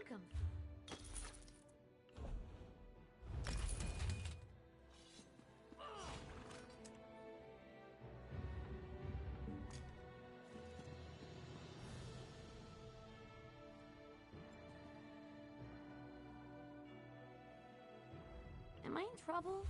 welcome. Am I in trouble?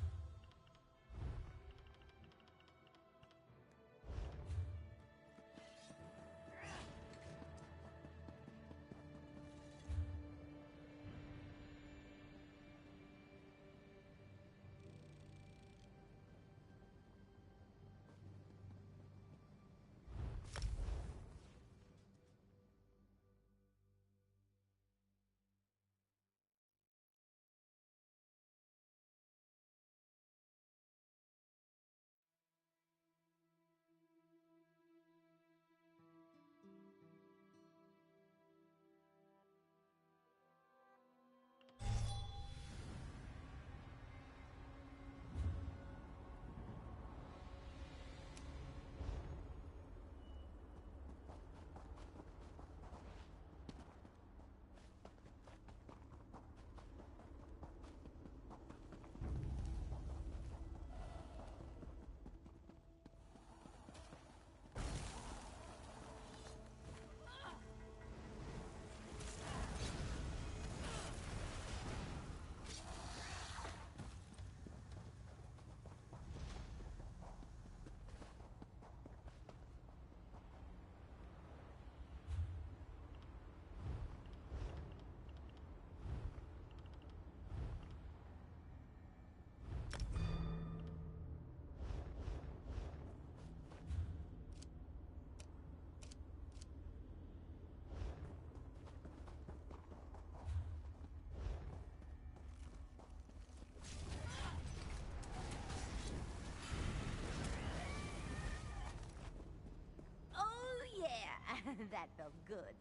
That felt good.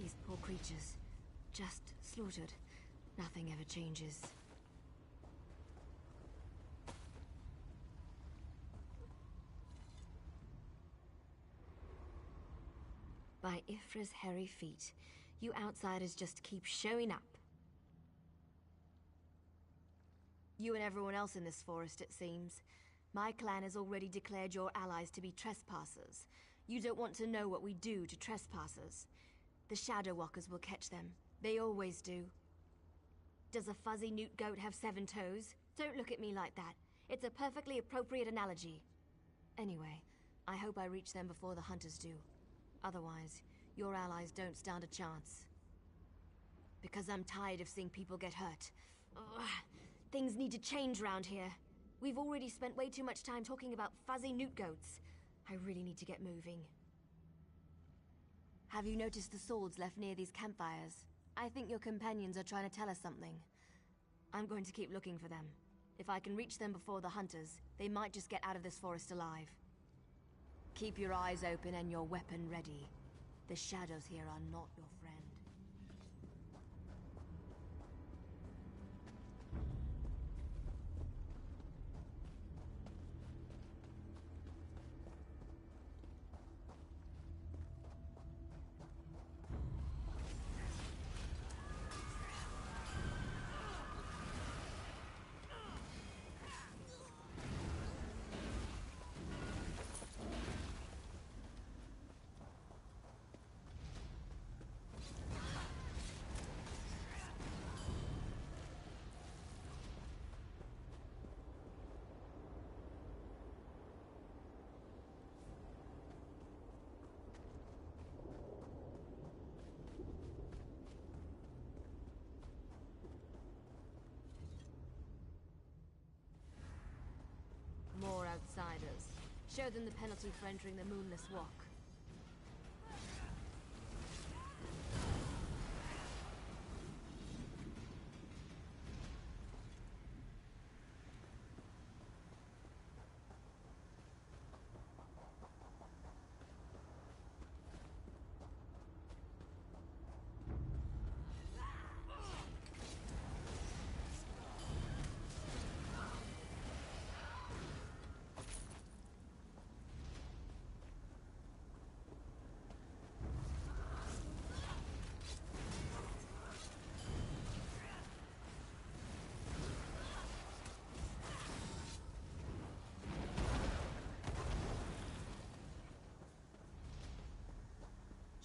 These poor creatures, just slaughtered. Nothing ever changes. By Ifra's hairy feet, you outsiders just keep showing up. You and everyone else in this forest, it seems. My clan has already declared your allies to be trespassers. You don't want to know what we do to trespassers. The Shadow Walkers will catch them. They always do. Does a fuzzy newt goat have 7 toes? Don't look at me like that. It's a perfectly appropriate analogy. Anyway, I hope I reach them before the hunters do. Otherwise, your allies don't stand a chance. Because I'm tired of seeing people get hurt. Ugh. Things need to change round here. We've already spent way too much time talking about fuzzy newt goats. I really need to get moving. Have you noticed the swords left near these campfires? I think your companions are trying to tell us something. I'm going to keep looking for them. If I can reach them before the hunters, they might just get out of this forest alive. Keep your eyes open and your weapon ready. The shadows here are not your friend. More outsiders. Show them the penalty for entering the Moonless Walk.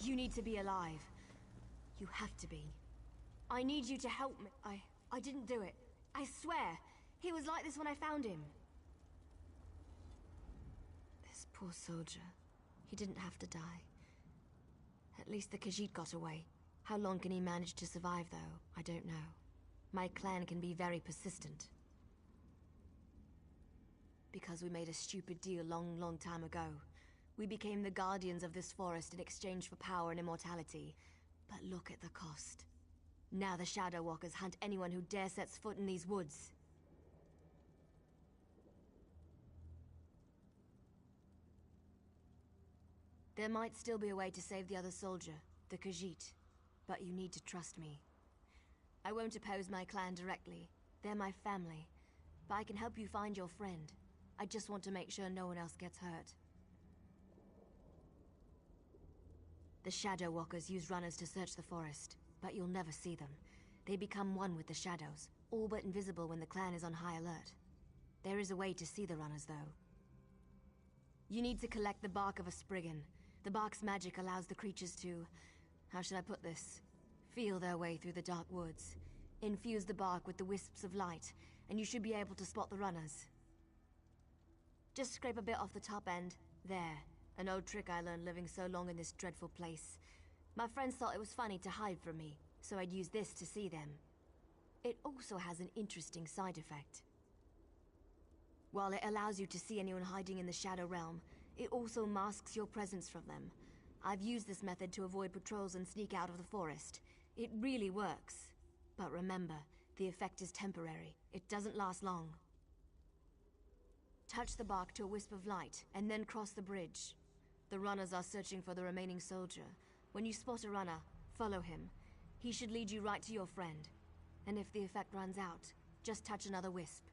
You need to be alive. You have to be. I need you to help me. I didn't do it. I swear. He was like this when I found him. This poor soldier. He didn't have to die. At least the Khajiit got away. How long can he manage to survive, though? I don't know. My clan can be very persistent. Because we made a stupid deal long time ago. We became the guardians of this forest in exchange for power and immortality. But look at the cost. Now the Shadow Walkers hunt anyone who dare sets foot in these woods. There might still be a way to save the other soldier, the Khajiit. But you need to trust me. I won't oppose my clan directly. They're my family. But I can help you find your friend. I just want to make sure no one else gets hurt. The Shadow Walkers use runners to search the forest, but you'll never see them. They become one with the shadows, all but invisible when the clan is on high alert. There is a way to see the runners, though. You need to collect the bark of a Spriggan. The bark's magic allows the creatures to... how should I put this? Feel their way through the dark woods. Infuse the bark with the wisps of light, and you should be able to spot the runners. Just scrape a bit off the top end. There. An old trick I learned living so long in this dreadful place. My friends thought it was funny to hide from me, so I'd use this to see them. It also has an interesting side effect. While it allows you to see anyone hiding in the Shadow Realm, it also masks your presence from them. I've used this method to avoid patrols and sneak out of the forest. It really works. But remember, the effect is temporary. It doesn't last long. Touch the bark to a wisp of light, and then cross the bridge. The runners are searching for the remaining soldier. When you spot a runner, follow him. He should lead you right to your friend. And if the effect runs out, just touch another wisp.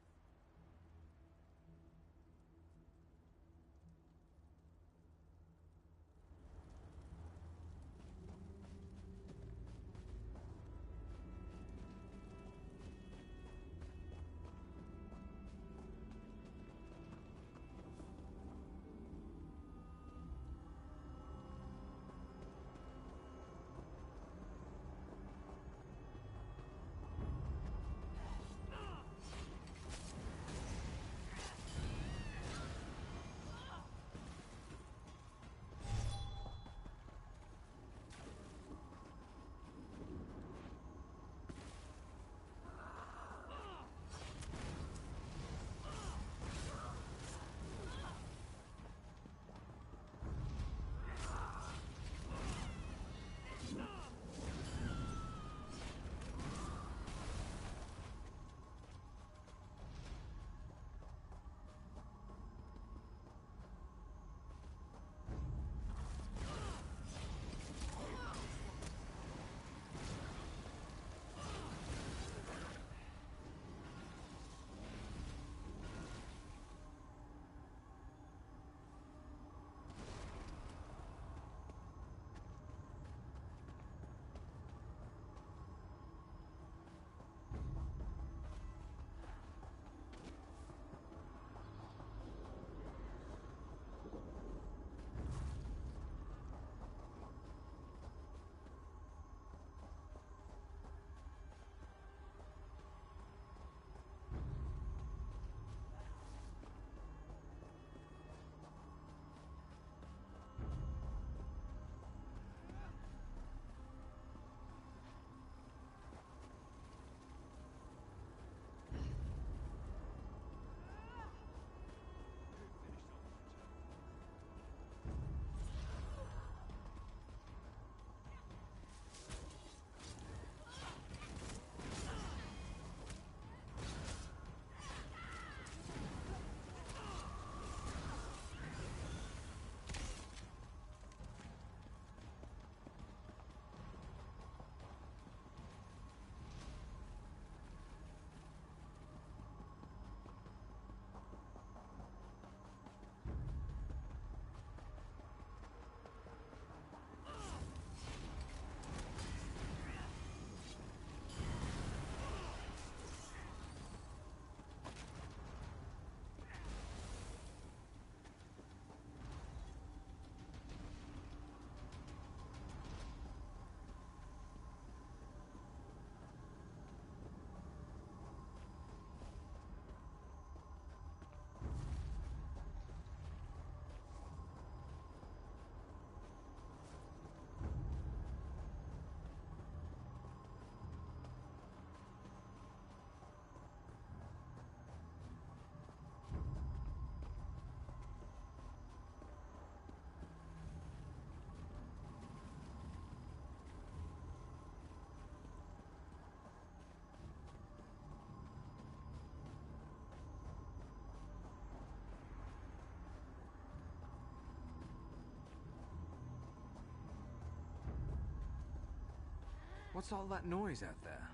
What's all that noise out there?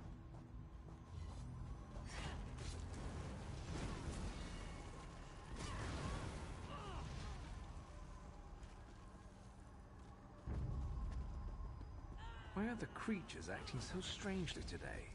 Why are the creatures acting so strangely today?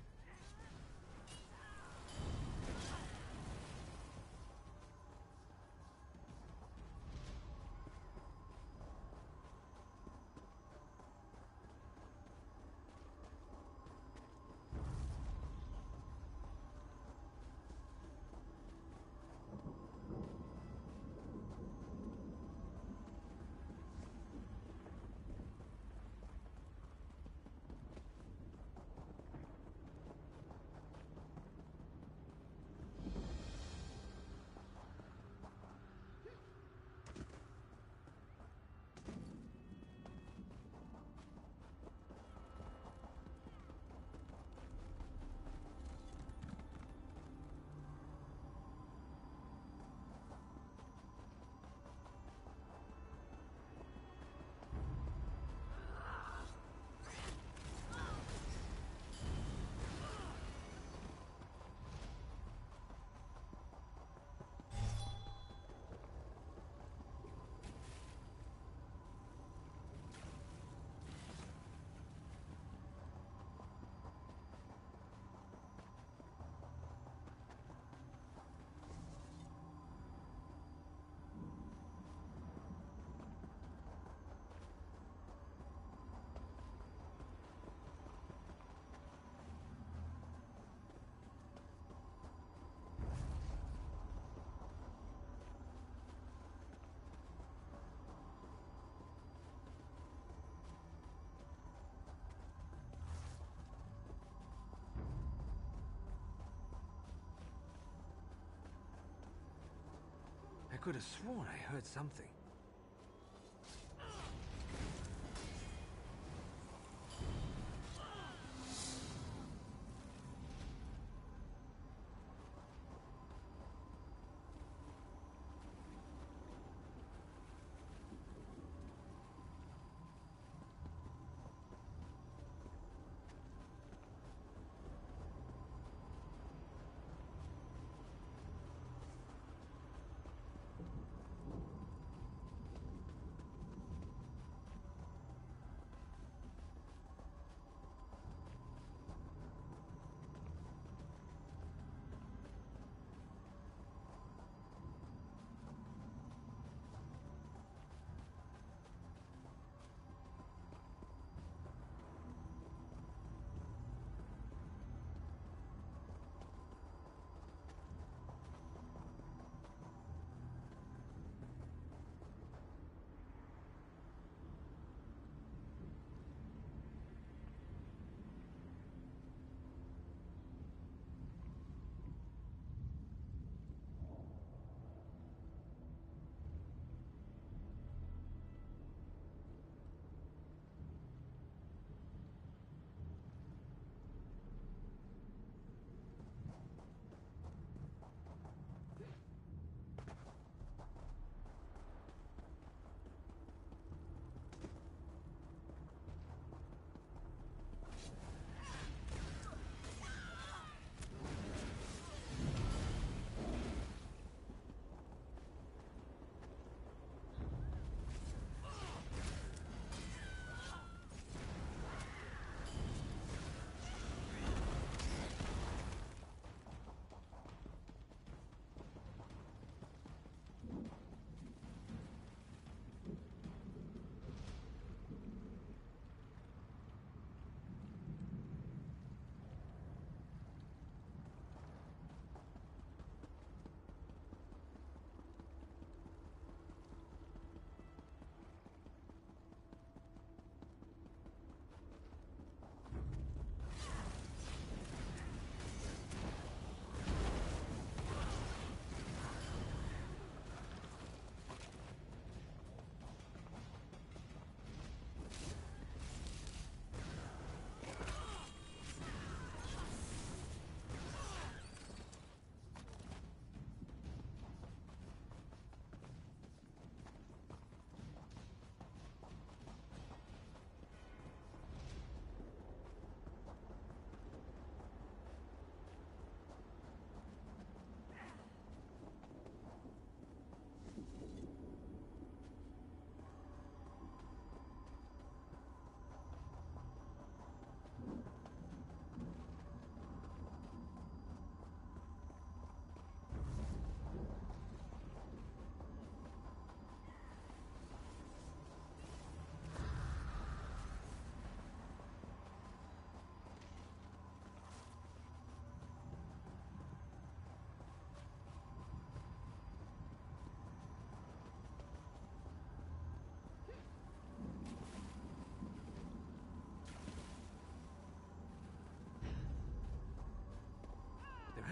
I could have sworn I heard something.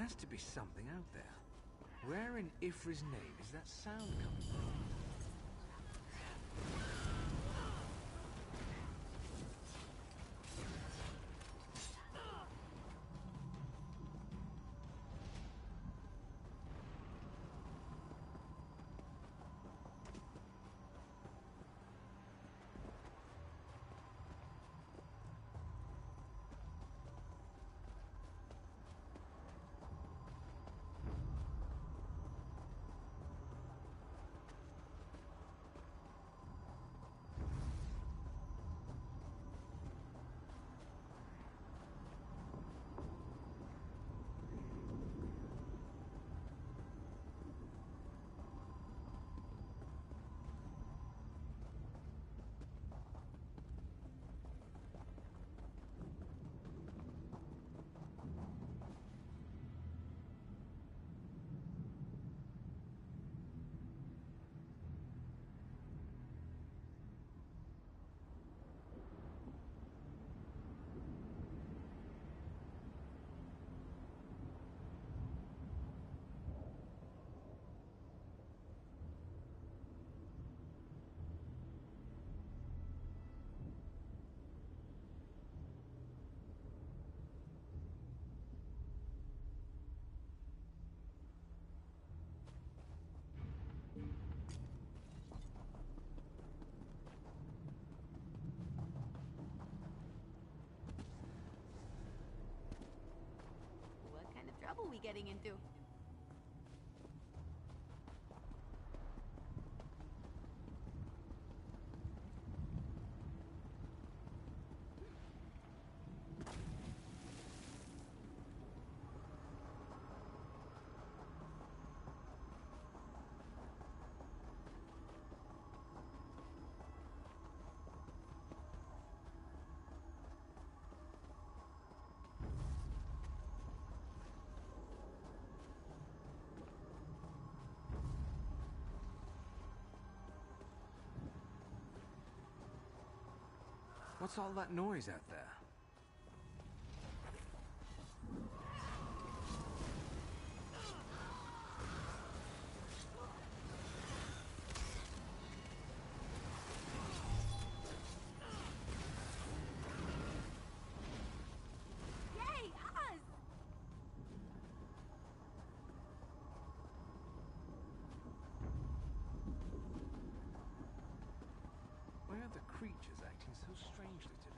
has to be something out there. Where in Ifri's name is that sound coming from? What kind of trouble we getting into? What's all that noise out there? Yay, us! Why are the creatures acting so strangely today?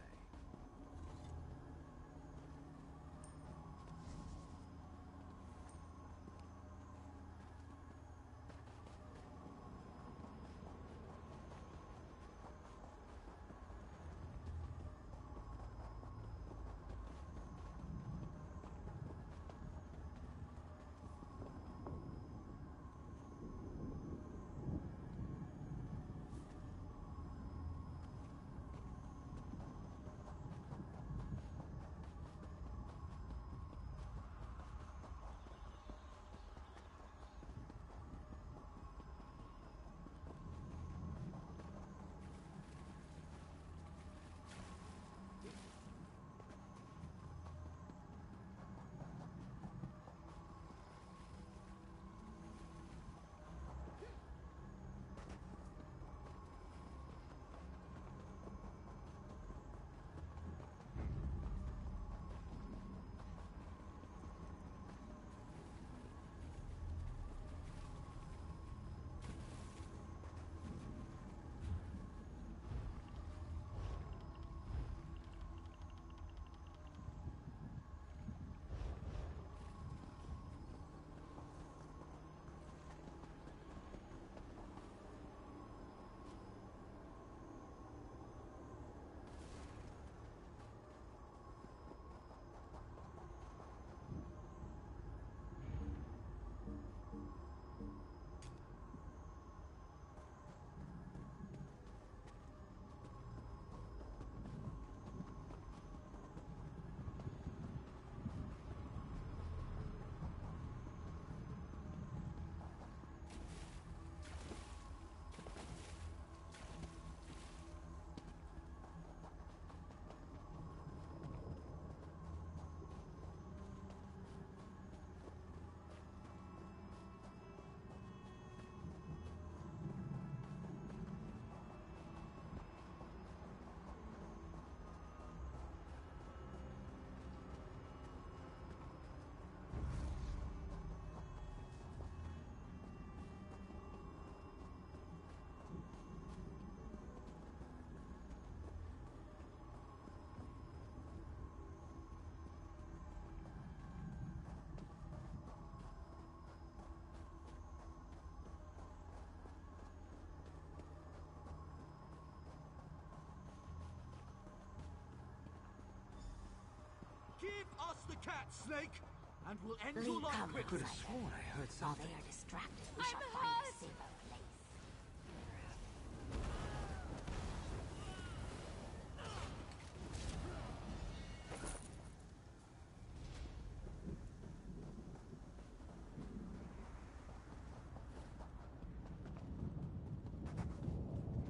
cat, Snake, and we'll end Lee, your life come, quickly. Could have sworn I heard While something. they are distracted, we I'm shall find hurt. a safer place.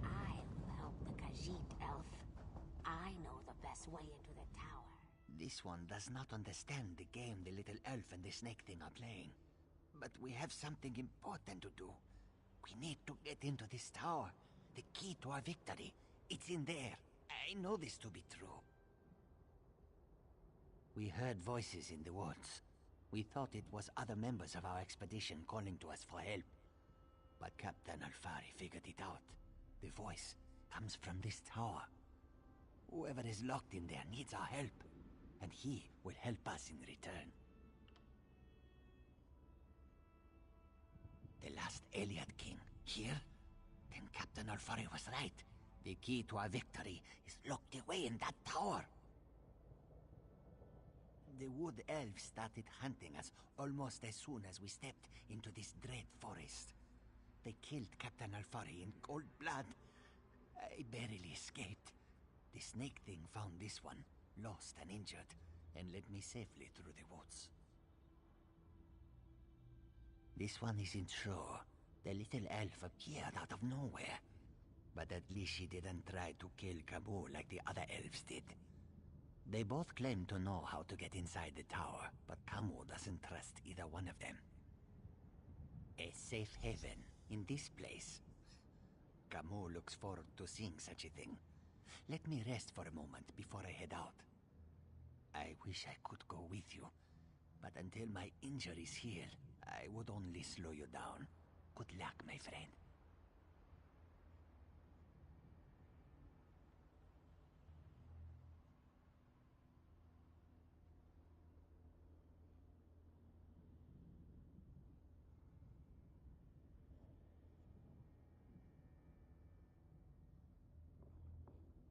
I will help the Khajiit elf. I know the best way into the tower. This one does not understand the game the little elf and the snake thing are playing. But we have something important to do. We need to get into this tower. The key to our victory. It's in there. I know this to be true. We heard voices in the woods. We thought it was other members of our expedition calling to us for help. But Captain Alfari figured it out. The voice comes from this tower. Whoever is locked in there needs our help, and he will help us in return. The last Elliot King, here? Then Captain Alfari was right. The key to our victory is locked away in that tower. The wood elves started hunting us almost as soon as we stepped into this dread forest. They killed Captain Alfari in cold blood. I barely escaped. The snake thing found this one, lost and injured, and led me safely through the woods. This one isn't sure. The little elf appeared out of nowhere. But at least she didn't try to kill Camus like the other elves did. They both claim to know how to get inside the tower, but Camus doesn't trust either one of them. A safe haven in this place. Camus looks forward to seeing such a thing. Let me rest for a moment before I head out. I wish I could go with you, but until my injuries heal, I would only slow you down. Good luck, my friend.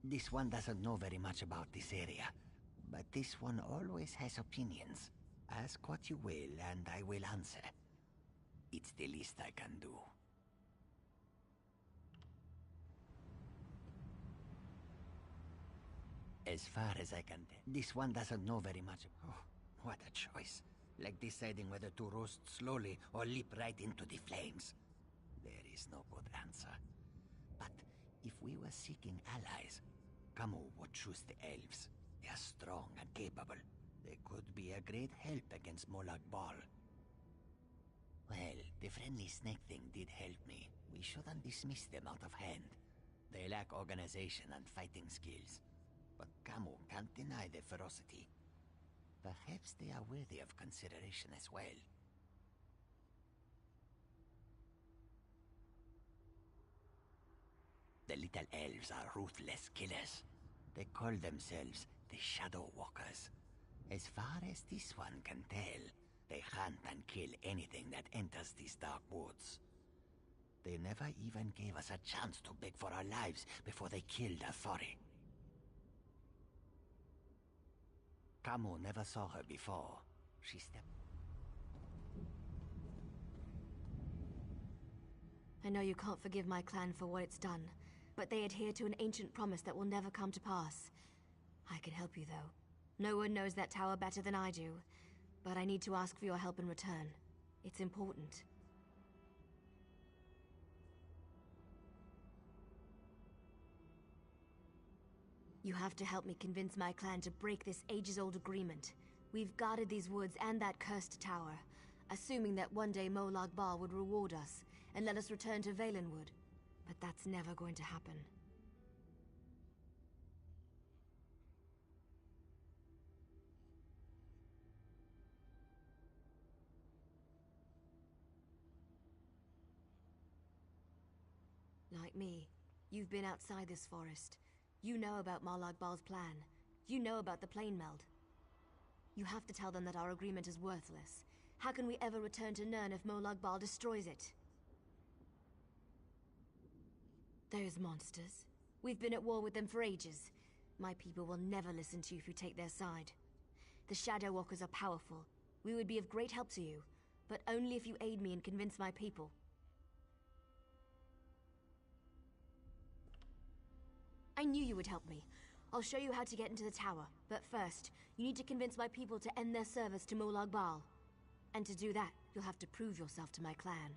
This one doesn't know very much about this area, but this one always has opinions. Ask what you will, and I will answer. It's the least I can do. As far as I can tell, this one doesn't know very much. Oh, what a choice. Like deciding whether to roast slowly or leap right into the flames. There is no good answer. But if we were seeking allies, Camus would choose the elves. They are strong and capable. They could be a great help against Molag Bal. Well, the friendly snake thing did help me. We shouldn't dismiss them out of hand. They lack organization and fighting skills. But Camus can't deny their ferocity. Perhaps they are worthy of consideration as well. The little elves are ruthless killers. They call themselves the Shadow Walkers. As far as this one can tell, they hunt and kill anything that enters these dark woods. They never even gave us a chance to beg for our lives before they killed Alfari. Camus never saw her before. She stepped... I know you can't forgive my clan for what it's done, but they adhere to an ancient promise that will never come to pass. I can help you, though. No one knows that tower better than I do, but I need to ask for your help in return. It's important. You have to help me convince my clan to break this ages-old agreement. We've guarded these woods and that cursed tower, assuming that one day Molag Bal would reward us and let us return to Valenwood. But that's never going to happen. Like me, you've been outside this forest. You know about Molag Bal's plan. You know about the plane meld. You have to tell them that our agreement is worthless. How can we ever return to Nirn if Molag Bal destroys it? Those monsters. We've been at war with them for ages. My people will never listen to you if you take their side. The Shadow Walkers are powerful. We would be of great help to you, but only if you aid me and convince my people. I knew you would help me. I'll show you how to get into the tower, but first, you need to convince my people to end their service to Molag Bal. And to do that, you'll have to prove yourself to my clan.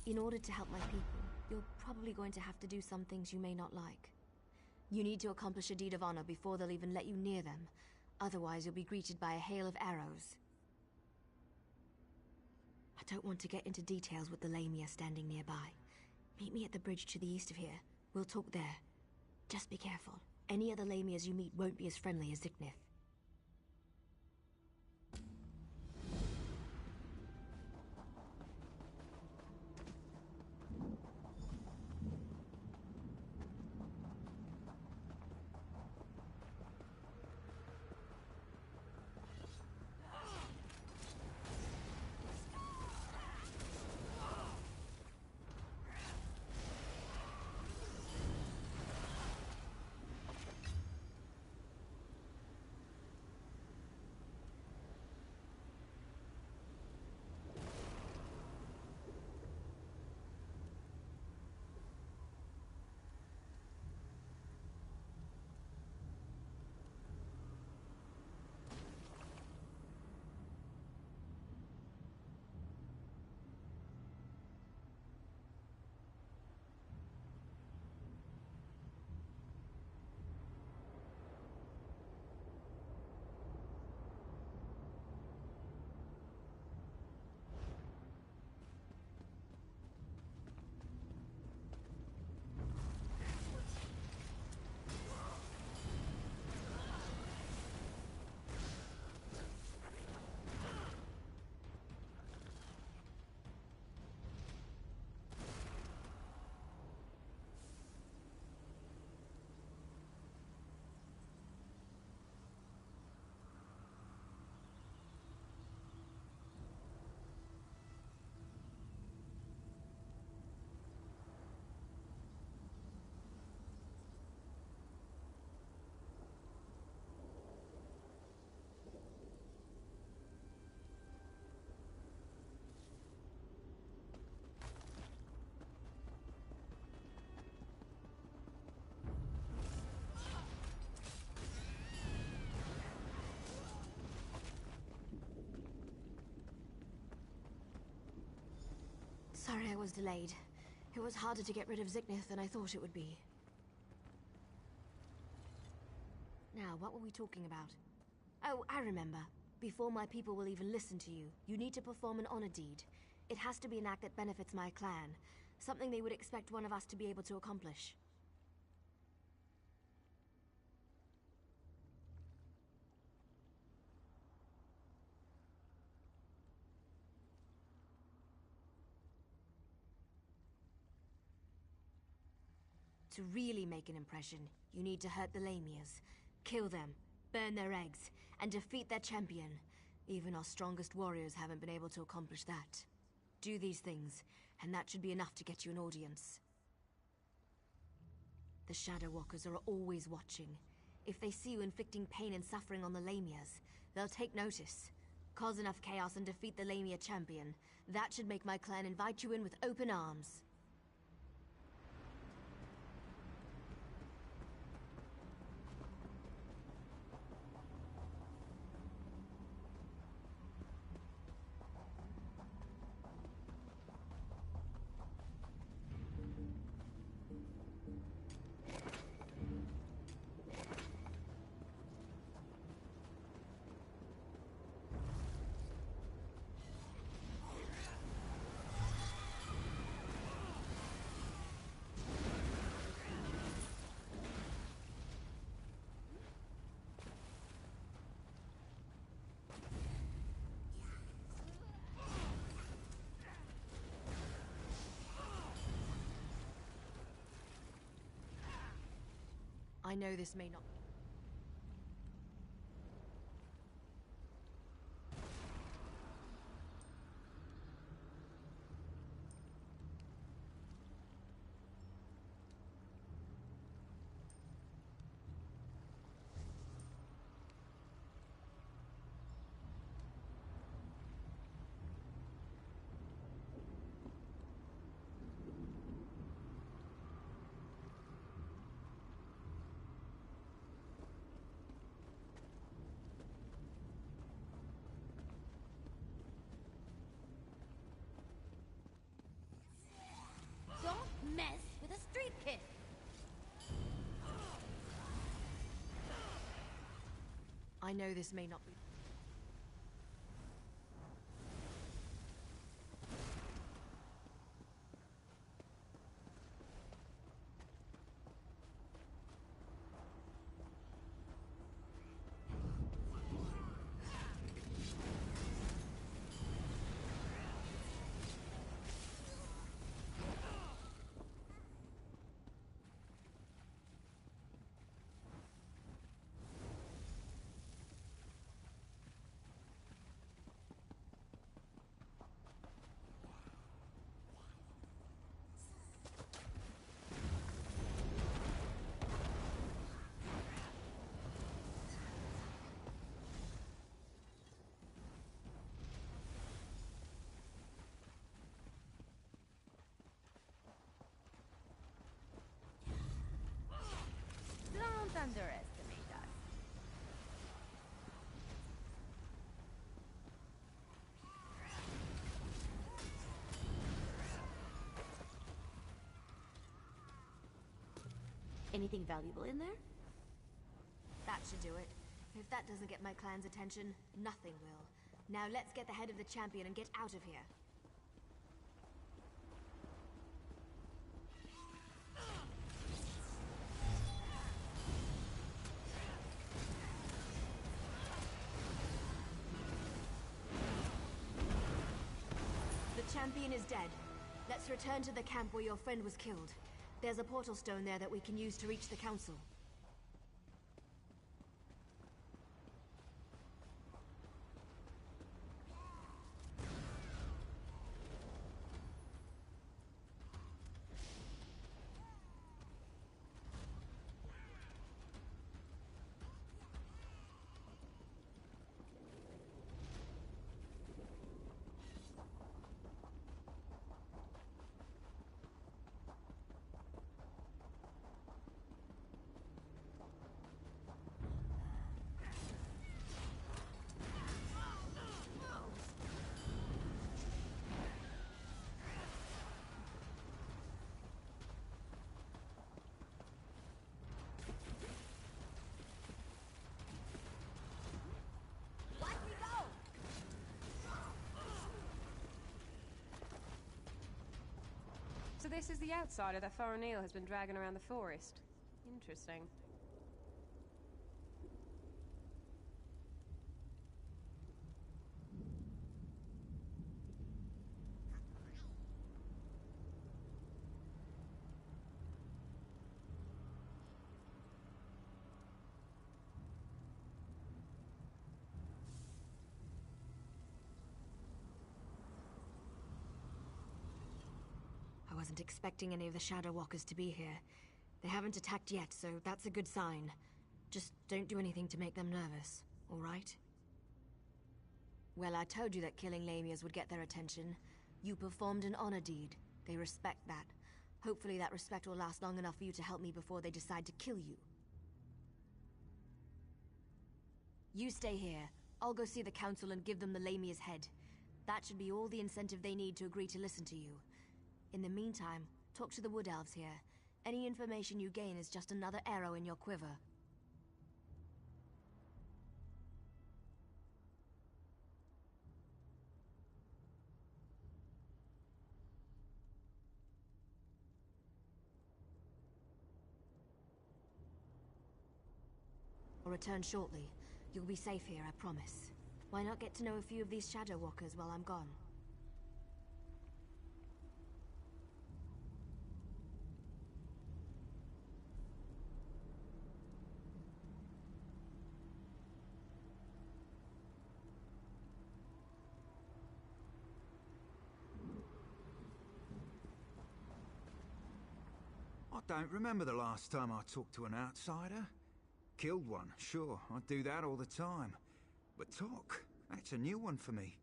In order to help my people, you're probably going to have to do some things you may not like. You need to accomplish a deed of honor before they'll even let you near them. Otherwise, you'll be greeted by a hail of arrows. I don't want to get into details with the Lamia standing nearby. Meet me at the bridge to the east of here. We'll talk there. Just be careful. Any other Lamias you meet won't be as friendly as Ziknith. Sorry I was delayed. It was harder to get rid of Ziknith than I thought it would be. Now, what were we talking about? Oh, I remember. Before my people will even listen to you, you need to perform an honor deed. It has to be an act that benefits my clan. Something they would expect one of us to be able to accomplish. To really make an impression, you need to hurt the Lamias, kill them, burn their eggs, and defeat their champion. Even our strongest warriors haven't been able to accomplish that. Do these things, and that should be enough to get you an audience. The Shadow Walkers are always watching. If they see you inflicting pain and suffering on the Lamias, they'll take notice. Cause enough chaos and defeat the Lamia champion. That should make my clan invite you in with open arms. I know this may not... know this may not be... Don't underestimate us. Anything valuable in there? That should do it. If that doesn't get my clan's attention, nothing will. Now let's get the head of the champion and get out of here. The champion is dead. Let's return to the camp where your friend was killed. There's a portal stone there that we can use to reach the council. So this is the outsider that O'Neill has been dragging around the forest. Interesting. I wasn't expecting any of the Shadow Walkers to be here. They haven't attacked yet, so that's a good sign. Just don't do anything to make them nervous, all right? Well, I told you that killing Lamias would get their attention. You performed an honor deed. They respect that. Hopefully that respect will last long enough for you to help me before they decide to kill you. You stay here. I'll go see the council and give them the Lamia's head. That should be all the incentive they need to agree to listen to you. In the meantime, talk to the Wood Elves here. Any information you gain is just another arrow in your quiver. I'll return shortly. You'll be safe here, I promise. Why not get to know a few of these Shadow Walkers while I'm gone? I don't remember the last time I talked to an outsider. Killed one, sure, I do that all the time. But talk, that's a new one for me.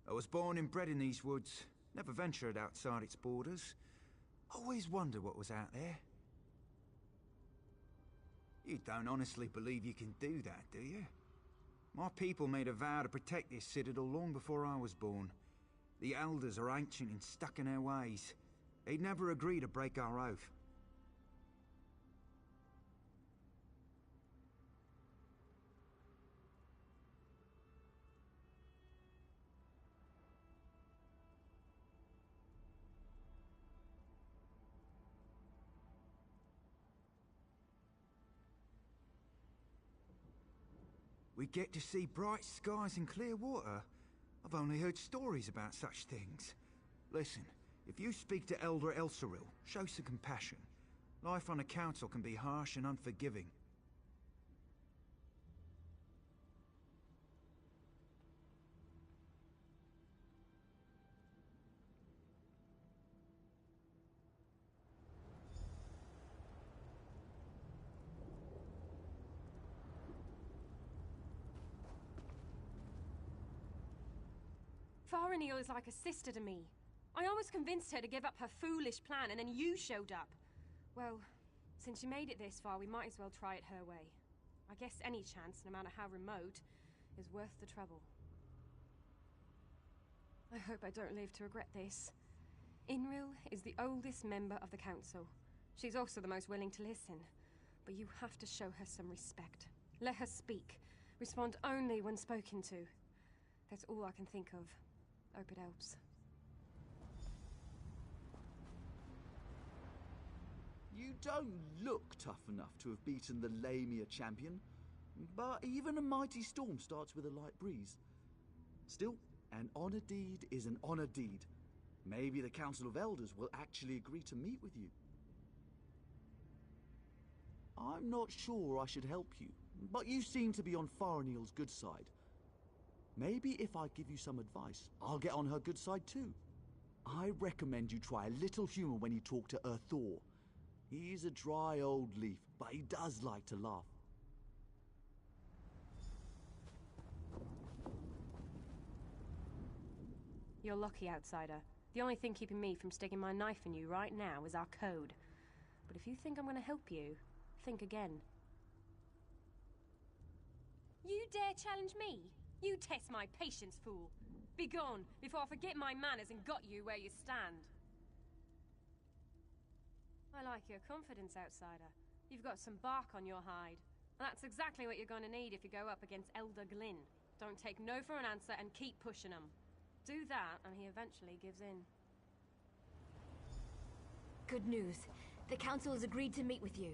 I was born and bred in these woods, never ventured outside its borders. Always wondered what was out there. You don't honestly believe you can do that, do you? My people made a vow to protect this citadel long before I was born. The elders are ancient and stuck in their ways. They'd never agree to break our oath. We get to see bright skies and clear water. I've only heard stories about such things. Listen, if you speak to Elder Elseril, show some compassion. Life on a council can be harsh and unforgiving. Farinil is like a sister to me. I almost convinced her to give up her foolish plan, and then you showed up. Well, since she made it this far, we might as well try it her way. I guess any chance, no matter how remote, is worth the trouble. I hope I don't live to regret this. Inril is the oldest member of the council. She's also the most willing to listen. But you have to show her some respect. Let her speak. Respond only when spoken to. That's all I can think of. Hope it helps. You don't look tough enough to have beaten the Lamia champion, but even a mighty storm starts with a light breeze. Still, an honor deed is an honor deed. Maybe the Council of Elders will actually agree to meet with you. I'm not sure I should help you, but you seem to be on Farinil's good side. Maybe if I give you some advice, I'll get on her good side too. I recommend you try a little humor when you talk to Thor. He's a dry old leaf, but he does like to laugh. You're lucky, outsider. The only thing keeping me from sticking my knife in you right now is our code. But if you think I'm going to help you, think again. You dare challenge me? You test my patience, fool. Begone, before I forget my manners and got you where you stand. I like your confidence, outsider. You've got some bark on your hide. And that's exactly what you're going to need if you go up against Elder Glynn. Don't take no for an answer and keep pushing him. Do that, and he eventually gives in. Good news. The council has agreed to meet with you.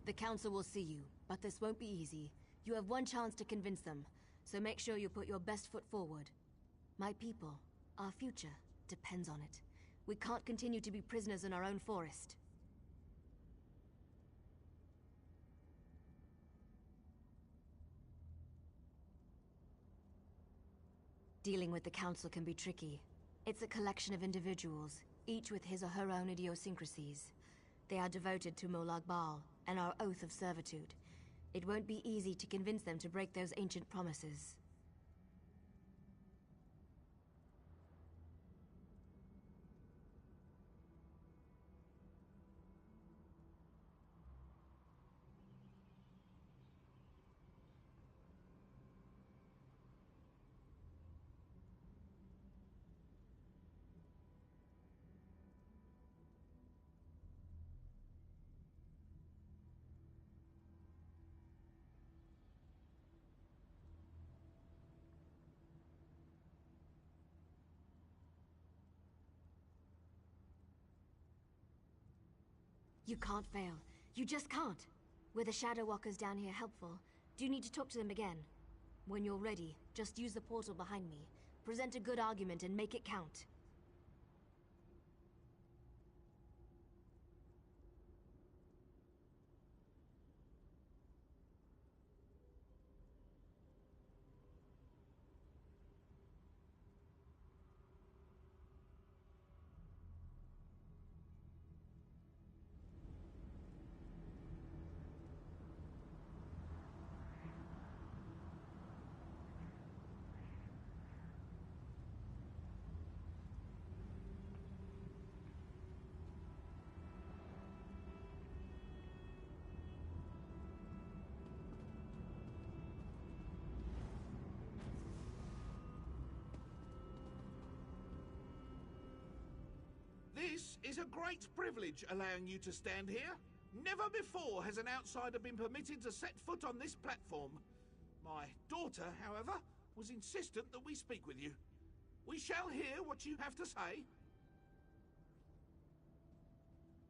The council will see you, but this won't be easy. You have one chance to convince them, so make sure you put your best foot forward. My people, our future, depends on it. We can't continue to be prisoners in our own forest. Dealing with the council can be tricky. It's a collection of individuals, each with his or her own idiosyncrasies. They are devoted to Molag Bal and our oath of servitude. It won't be easy to convince them to break those ancient promises. You can't fail. You just can't. Were the Shadow Walkers down here helpful? Do you need to talk to them again? When you're ready, just use the portal behind me. Present a good argument and make it count. This is a great privilege allowing you to stand here. Never before has an outsider been permitted to set foot on this platform. My daughter, however, was insistent that we speak with you. We shall hear what you have to say.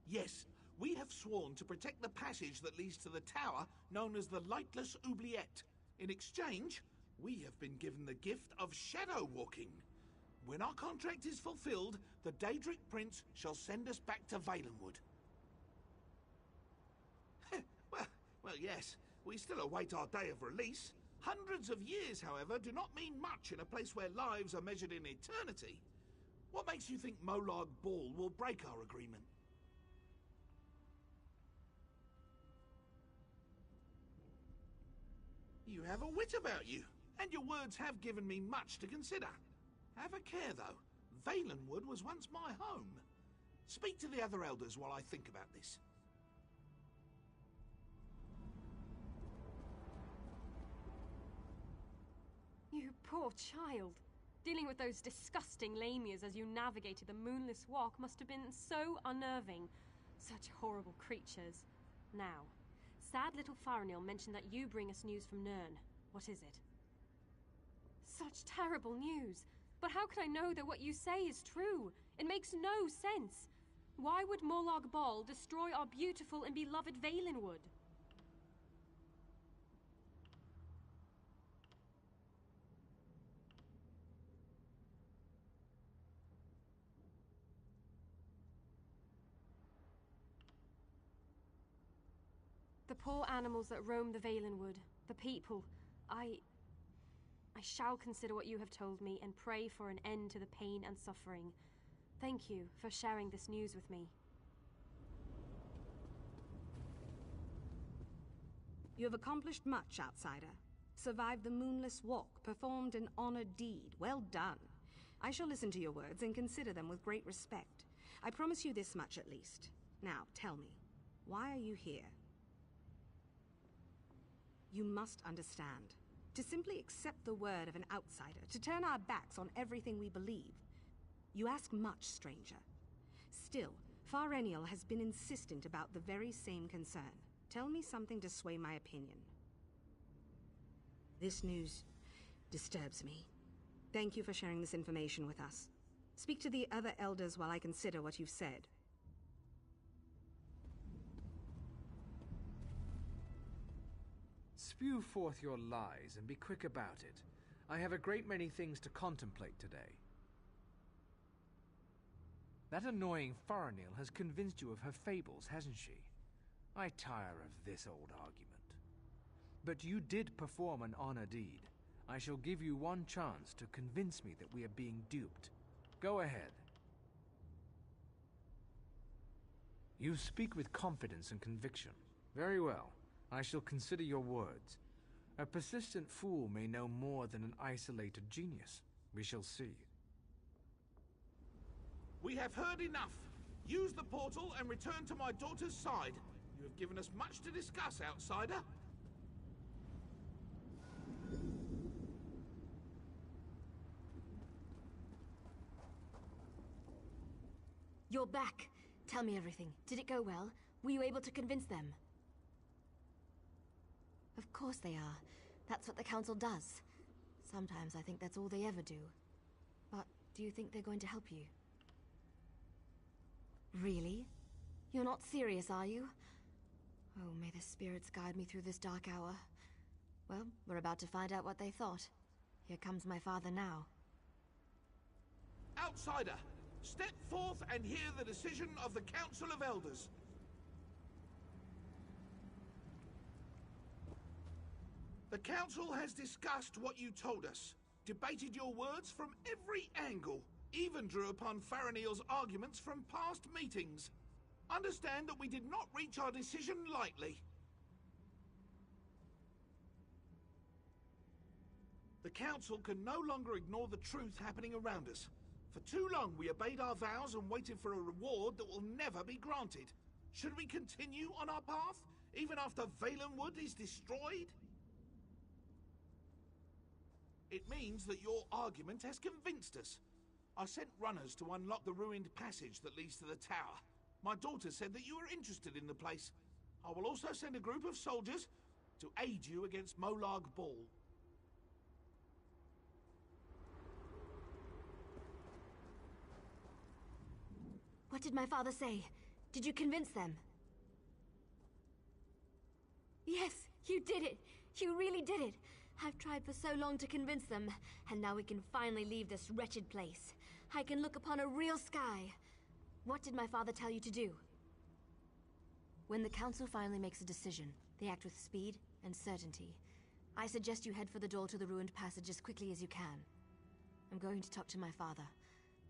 Yes, We have sworn to protect the passage that leads to the tower known as the Lightless Oubliette. In exchange, we have been given the gift of shadow walking. When our contract is fulfilled, the Daedric Prince shall send us back to Valenwood. well, yes, we still await our day of release. Hundreds of years, however, do not mean much in a place where lives are measured in eternity. What makes you think Molag Bal will break our agreement? You have a wit about you, and your words have given me much to consider. Have a care, though. Valenwood was once my home. Speak to the other elders while I think about this. You poor child. Dealing with those disgusting lamias as you navigated the moonless walk must have been so unnerving. Such horrible creatures. Now, sad little Faranil mentioned that you bring us news from Nirn. What is it? Such terrible news. But how can I know that what you say is true? It makes no sense. Why would Molag Bal destroy our beautiful and beloved Valenwood? The poor animals that roam the Valenwood, the people, I shall consider what you have told me and pray for an end to the pain and suffering. Thank you for sharing this news with me. You have accomplished much, outsider. Survived the moonless walk, performed an honored deed. Well done. I shall listen to your words and consider them with great respect. I promise you this much at least. Now, tell me, why are you here? You must understand. To simply accept the word of an outsider, to turn our backs on everything we believe. You ask much, stranger. Still, Faranil has been insistent about the very same concern. Tell me something to sway my opinion. This news disturbs me. Thank you for sharing this information with us. Speak to the other elders while I consider what you've said. Spew forth your lies and be quick about it. I have a great many things to contemplate today. That annoying Faranil has convinced you of her fables, hasn't she? I tire of this old argument. But you did perform an honor deed. I shall give you one chance to convince me that we are being duped. Go ahead. You speak with confidence and conviction. Very well. I shall consider your words. A persistent fool may know more than an isolated genius. We shall see. We have heard enough. Use the portal and return to my daughter's side. You have given us much to discuss, outsider. You're back. Tell me everything. Did it go well? Were you able to convince them? Of course they are. That's what the Council does. Sometimes I think that's all they ever do. But do you think they're going to help you? Really? You're not serious, are you? Oh, may the spirits guide me through this dark hour. Well, we're about to find out what they thought. Here comes my father now. Outsider, step forth and hear the decision of the Council of Elders. The Council has discussed what you told us, debated your words from every angle, even drew upon Faranil's arguments from past meetings. Understand that we did not reach our decision lightly. The Council can no longer ignore the truth happening around us. For too long we obeyed our vows and waited for a reward that will never be granted. Should we continue on our path, even after Valenwood is destroyed? It means that your argument has convinced us. I sent runners to unlock the ruined passage that leads to the tower. My daughter said that you were interested in the place. I will also send a group of soldiers to aid you against Molag Bal. What did my father say? Did you convince them? Yes, you did it! You really did it! I've tried for so long to convince them, and now we can finally leave this wretched place. I can look upon a real sky. What did my father tell you to do? When the Council finally makes a decision, they act with speed and certainty. I suggest you head for the door to the ruined passage as quickly as you can. I'm going to talk to my father.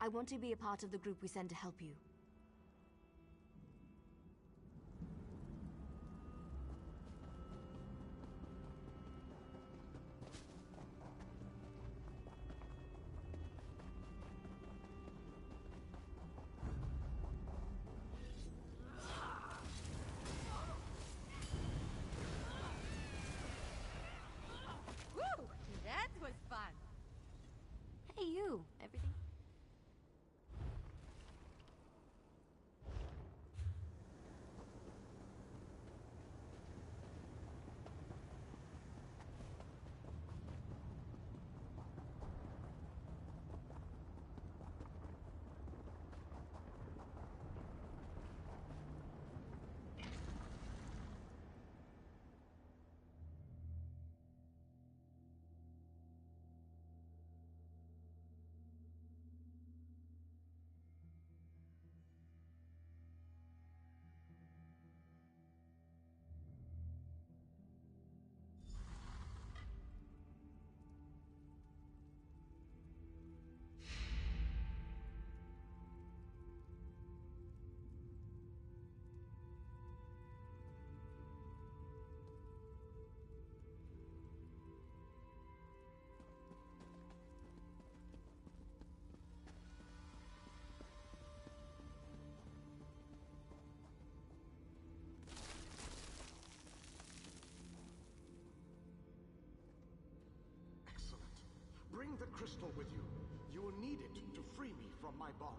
I want to be a part of the group we send to help you. Woo! That was fun. Hey, you! Everything? Excellent. Bring the crystal with you. You will need it to free me from my bonds.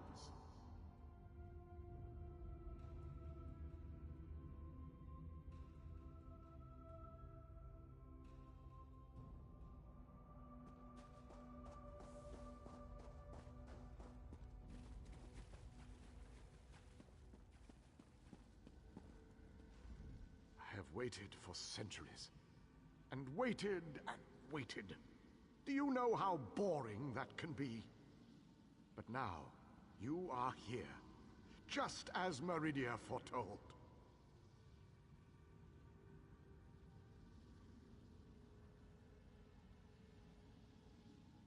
I have waited for centuries. And waited and waited. Do you know how boring that can be? But now, you are here. Just as Meridia foretold.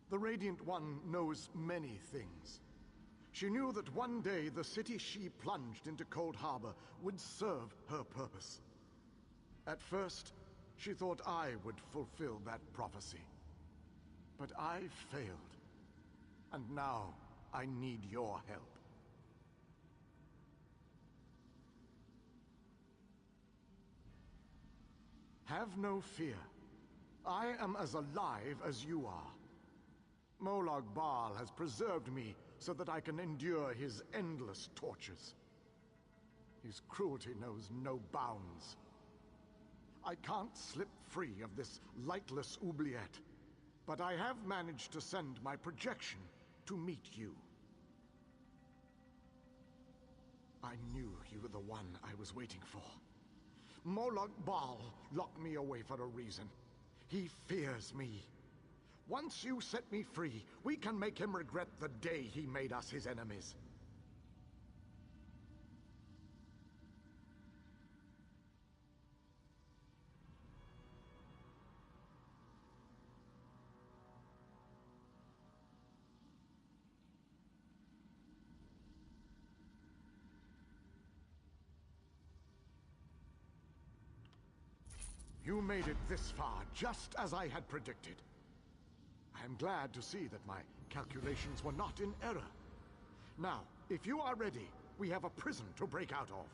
The Radiant One knows many things. She knew that one day the city she plunged into Cold Harbor would serve her purpose. At first, she thought I would fulfill that prophecy. But I failed. And now, I need your help. Have no fear. I am as alive as you are. Molag Bal has preserved me so that I can endure his endless tortures. His cruelty knows no bounds. I can't slip free of this lightless oubliette, but I have managed to send my projection to meet you. I knew you were the one I was waiting for. Molag Bal locked me away for a reason. He fears me. Once you set me free, we can make him regret the day he made us his enemies. You made it this far, just as I had predicted. I am glad to see that my calculations were not in error. Now, if you are ready, we have a prison to break out of.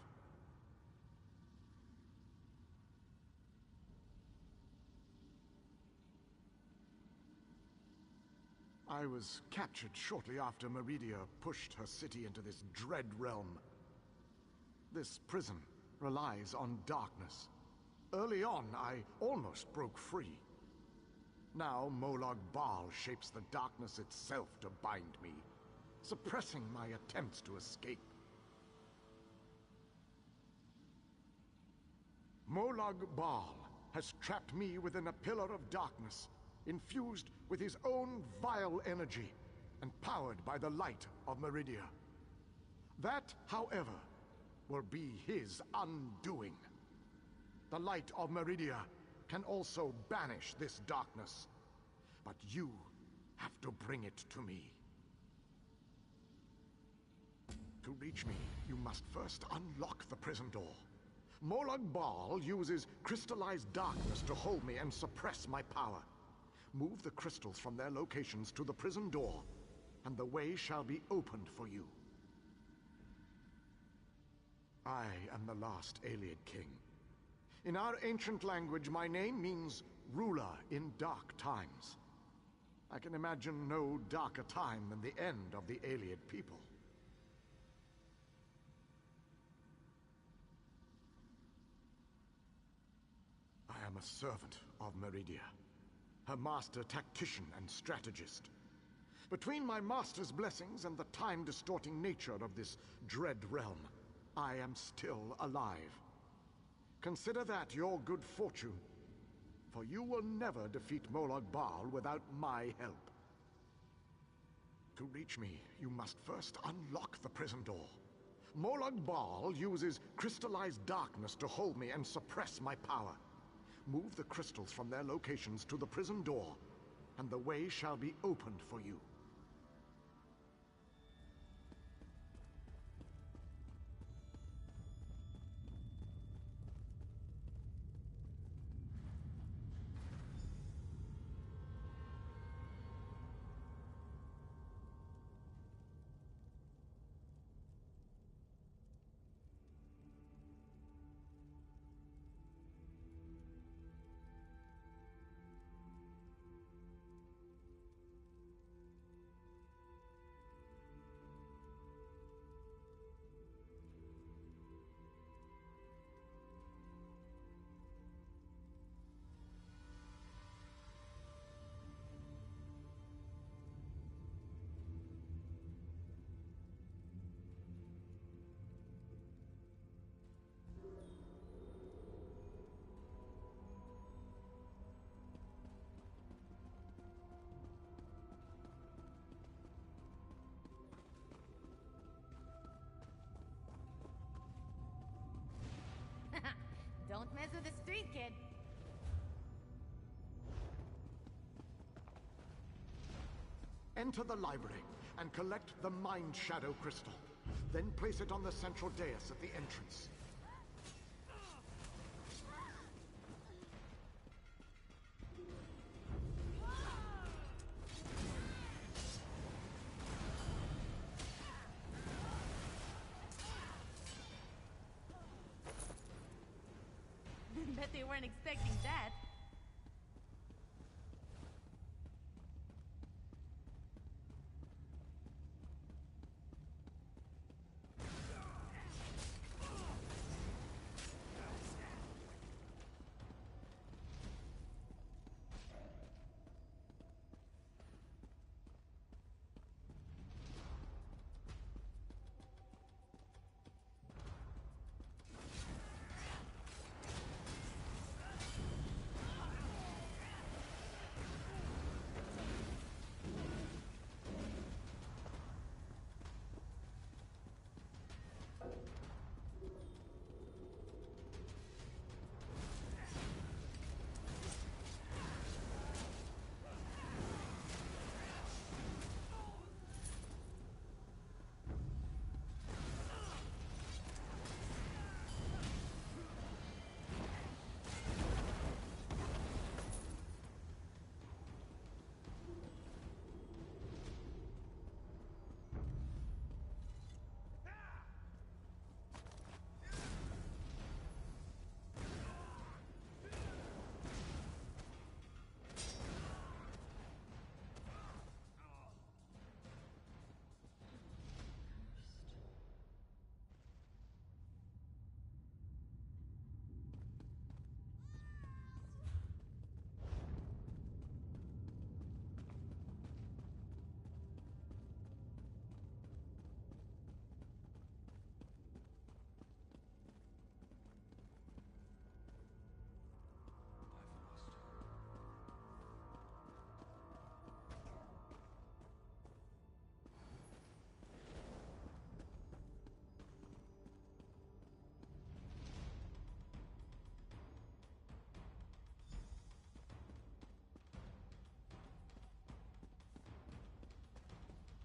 I was captured shortly after Meridia pushed her city into this dread realm. This prison relies on darkness. Early on, I almost broke free. Now, Molag Bal shapes the darkness itself to bind me, suppressing my attempts to escape. Molag Bal has trapped me within a pillar of darkness, infused with his own vile energy, and powered by the light of Meridia. That, however, will be his undoing. The light of Meridia can also banish this darkness, but you have to bring it to me. To reach me, you must first unlock the prison door. Molag Bal uses crystallized darkness to hold me and suppress my power. Move the crystals from their locations to the prison door, and the way shall be opened for you. I am the last Ayleid king. In our ancient language, my name means ruler in dark times. I can imagine no darker time than the end of the Ayleid people. I am a servant of Meridia, her master tactician and strategist. Between my master's blessings and the time-distorting nature of this dread realm, I am still alive. Consider that your good fortune, for you will never defeat Molag Bal without my help. To reach me, you must first unlock the prison door. Molag Bal uses crystallized darkness to hold me and suppress my power. Move the crystals from their locations to the prison door, and the way shall be opened for you. Don't mess with the street kid. Enter the library and collect the Mind Shadow Crystal. Then place it on the central dais at the entrance. Bet they weren't expecting that.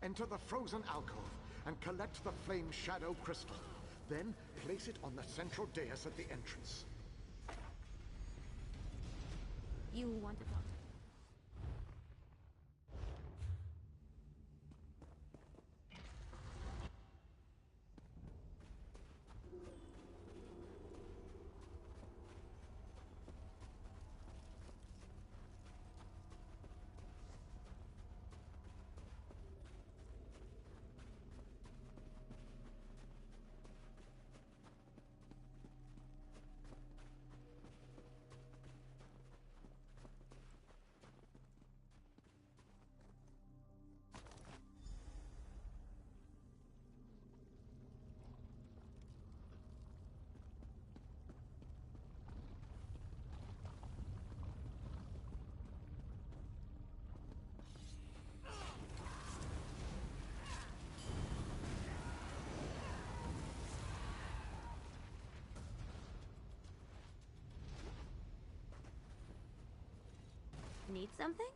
Enter the frozen alcove and collect the flame shadow crystal. Then place it on the central dais at the entrance. You want to talk? Need something?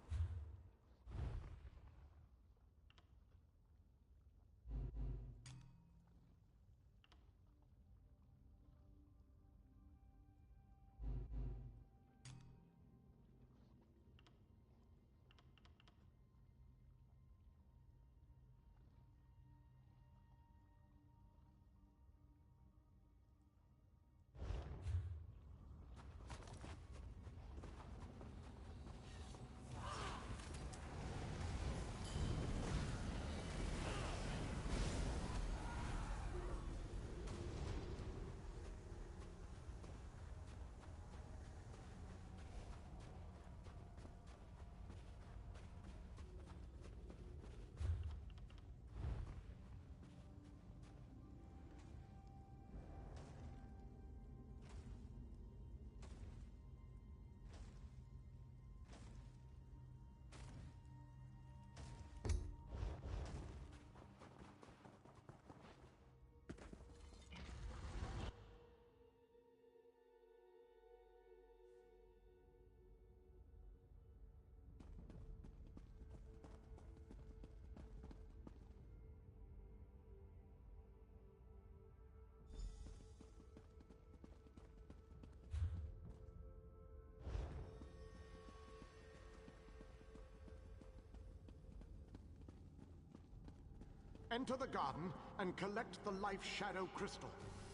Enter the garden and collect the life shadow crystal.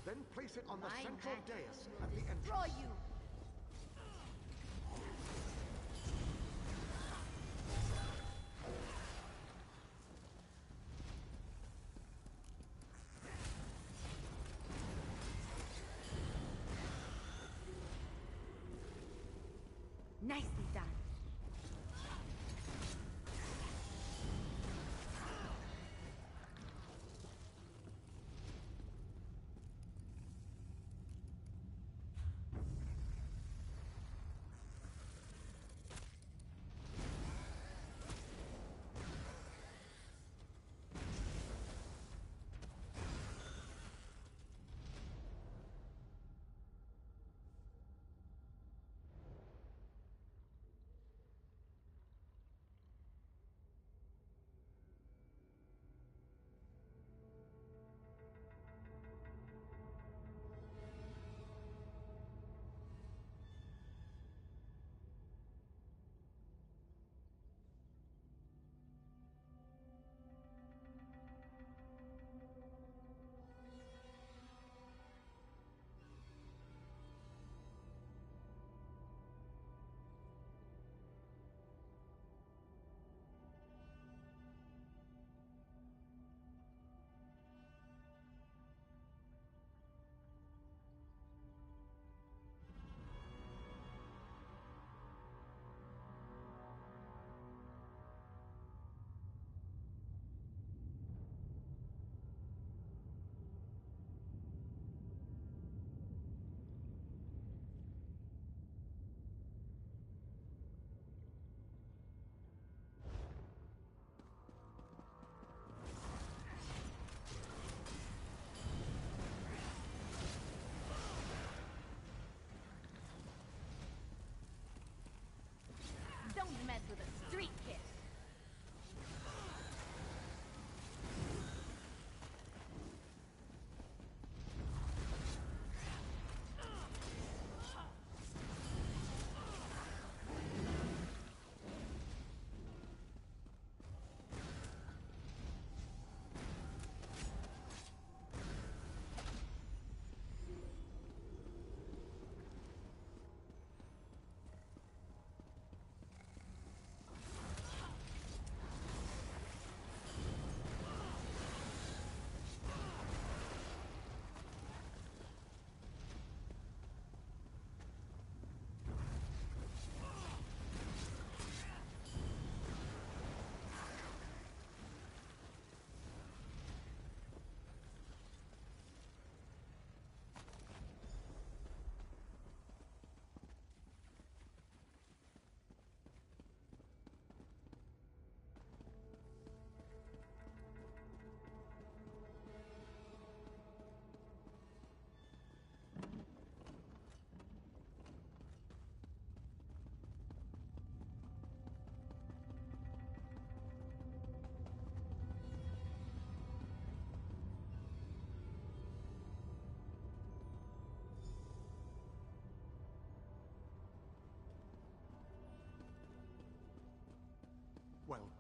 Then place it on the central dais at the entrance. Draw you! Nicely done.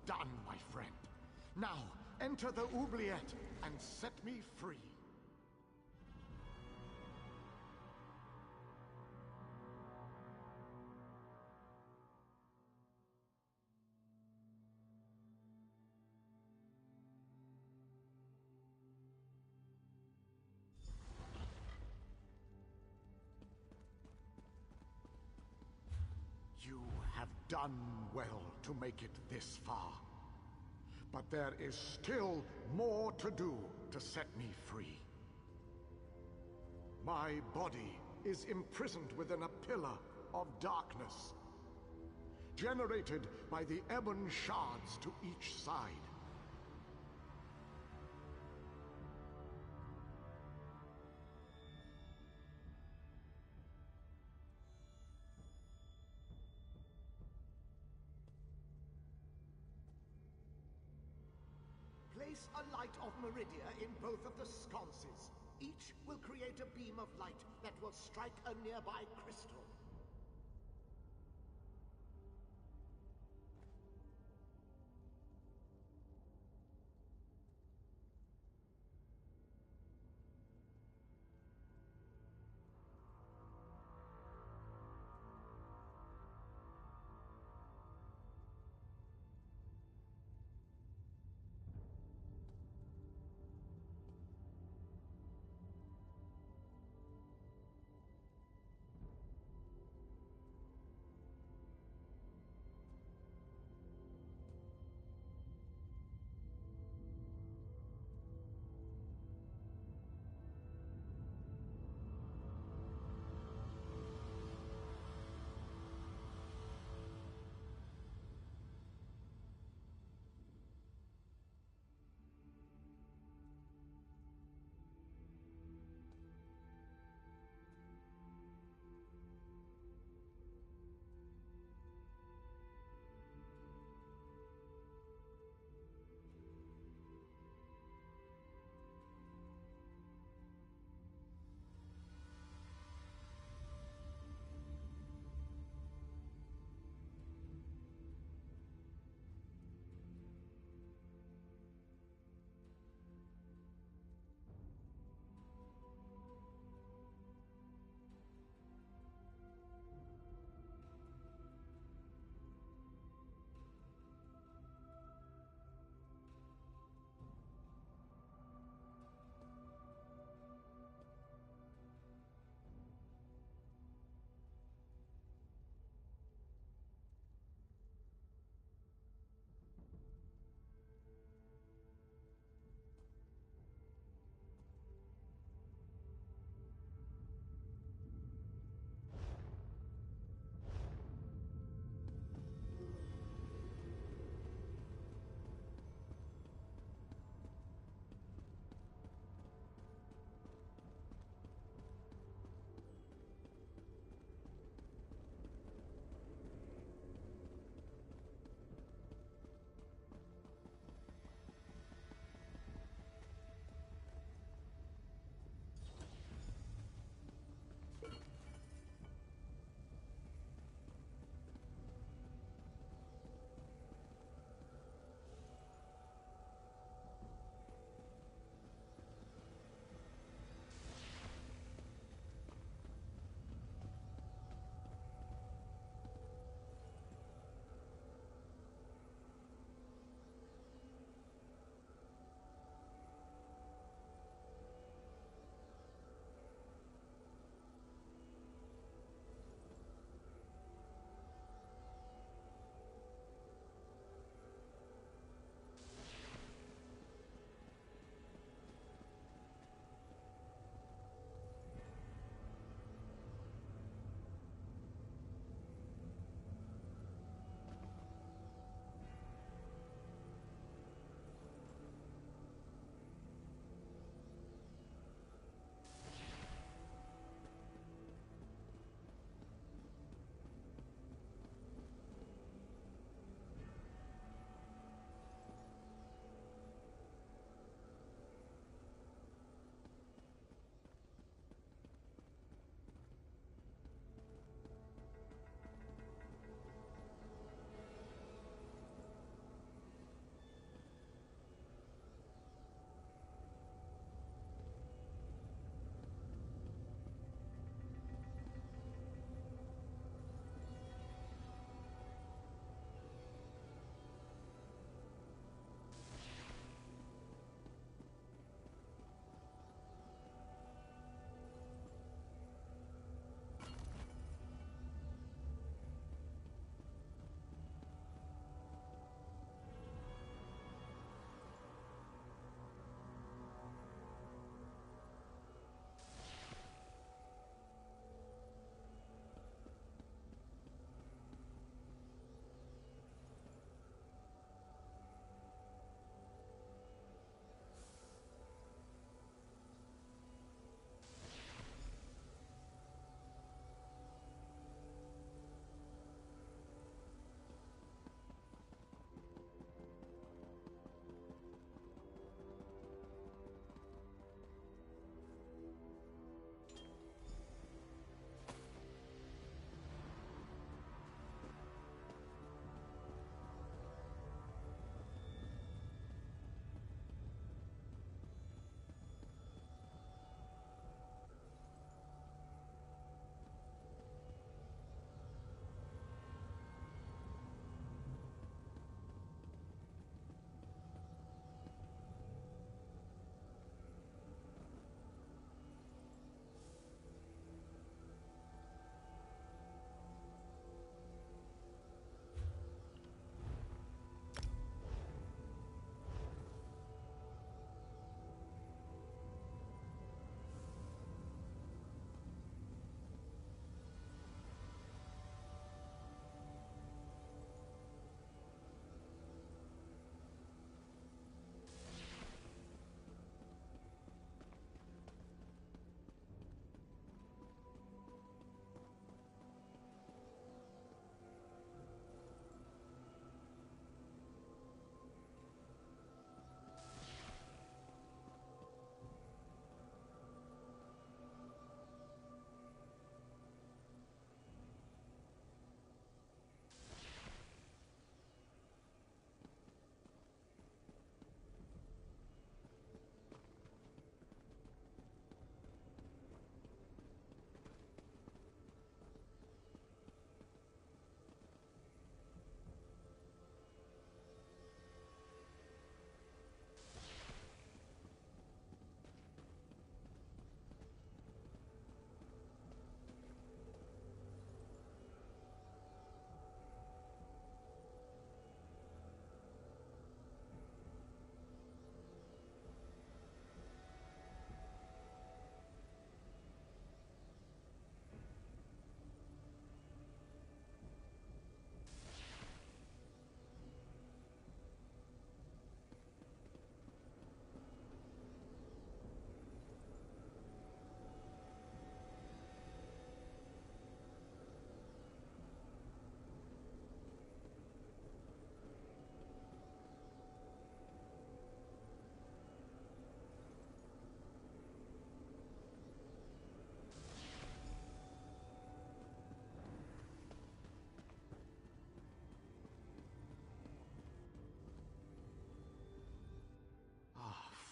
done, my friend. Now, enter the oubliette and set me free. You have done well to make it this far. But there is still more to do to set me free. My body is imprisoned within a pillar of darkness, generated by the ebon shards to each side. Place a light of Meridia in both of the sconces. Each will create a beam of light that will strike a nearby crystal.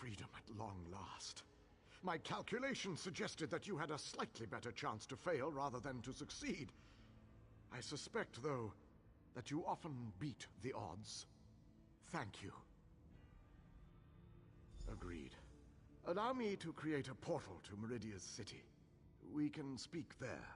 freedom at long last. My calculations suggested that you had a slightly better chance to fail rather than to succeed. I suspect, though, that you often beat the odds. Thank you. Agreed. Allow me to create a portal to Meridia's city. We can speak there.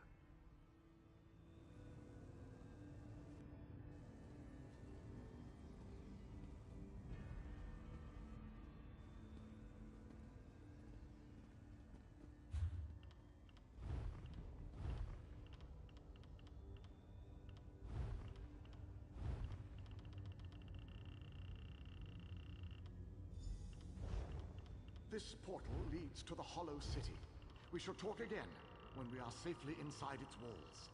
This portal leads to the Hollow City. We shall talk again when we are safely inside its walls.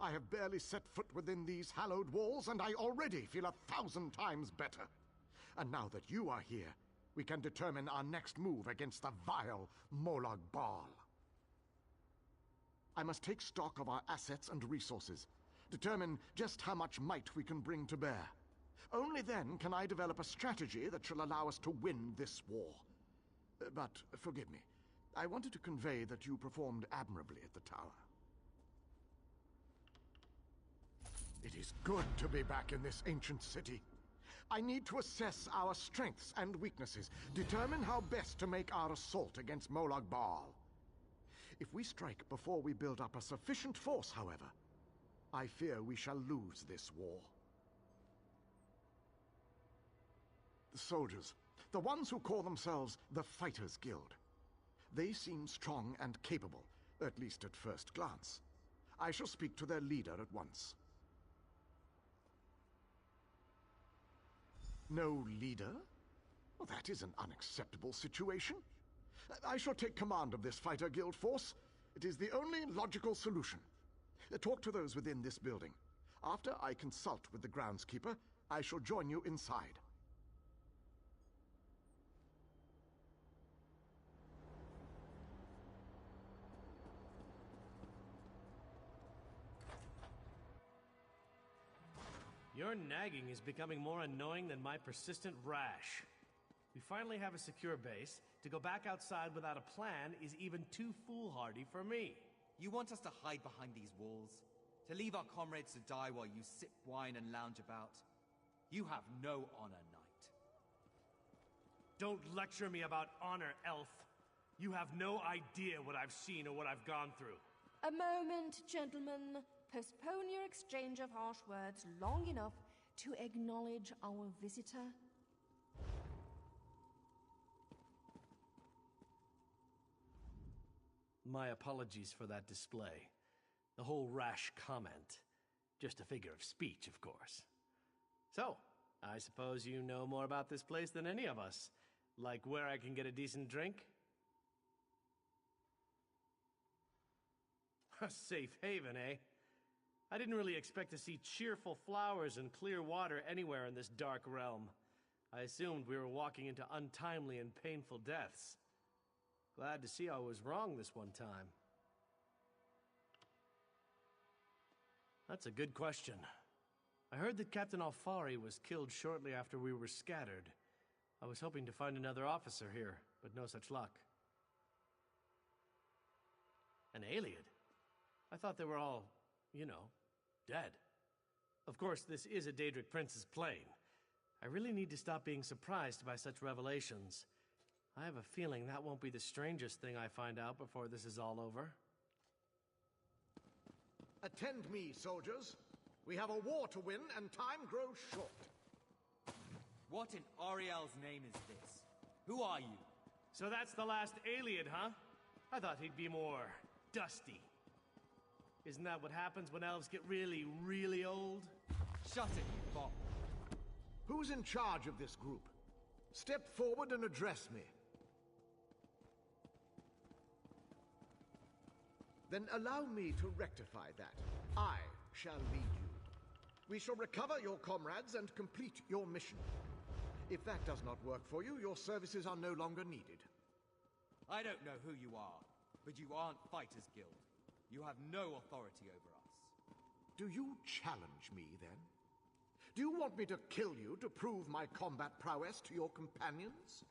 I have barely set foot within these hallowed walls, and I already feel 1,000 times better. And now that you are here, we can determine our next move against the vile Molag Bal. I must take stock of our assets and resources, determine just how much might we can bring to bear. Only then can I develop a strategy that shall allow us to win this war. But forgive me, I wanted to convey that you performed admirably at the tower. It is good to be back in this ancient city. I need to assess our strengths and weaknesses, determine how best to make our assault against Molag Bal. If we strike before we build up a sufficient force, however, I fear we shall lose this war. The soldiers, the ones who call themselves the Fighters Guild, they seem strong and capable, at least at first glance. I shall speak to their leader at once. No leader? Well, that is an unacceptable situation. I shall take command of this Fighter Guild force. It is the only logical solution. Talk to those within this building. After I consult with the groundskeeper, I shall join you inside. Your nagging is becoming more annoying than my persistent rash. We finally have a secure base. To go back outside without a plan is even too foolhardy for me. You want us to hide behind these walls? To leave our comrades to die while you sip wine and lounge about? You have no honor, knight. Don't lecture me about honor, elf. You have no idea what I've seen or what I've gone through. A moment, gentlemen. Postpone your exchange of harsh words long enough to acknowledge our visitor. My apologies for that display. The whole rash comment. Just a figure of speech, of course. So, I suppose you know more about this place than any of us. Like where I can get a decent drink? A safe haven, eh? I didn't really expect to see cheerful flowers and clear water anywhere in this dark realm. I assumed we were walking into untimely and painful deaths. Glad to see I was wrong this one time. That's a good question. I heard that Captain Alfari was killed shortly after we were scattered. I was hoping to find another officer here, but no such luck. An Iliad? I thought they were all, you know, dead. Of course, this is a Daedric prince's plane. I really need to stop being surprised by such revelations. I have a feeling that won't be the strangest thing I find out before this is all over. Attend me, soldiers. We have a war to win, and time grows short. What in Ariel's name is this? Who are you? So that's the last Iliad, huh? I thought he'd be more dusty. Isn't that what happens when elves get really, really old? Shut it, you bot. Who's in charge of this group? Step forward and address me. Then allow me to rectify that. I shall lead you. We shall recover your comrades and complete your mission. If that does not work for you, your services are no longer needed. I don't know who you are, but you aren't Fighters Guild. You have no authority over us. Do you challenge me, then? Do you want me to kill you to prove my combat prowess to your companions?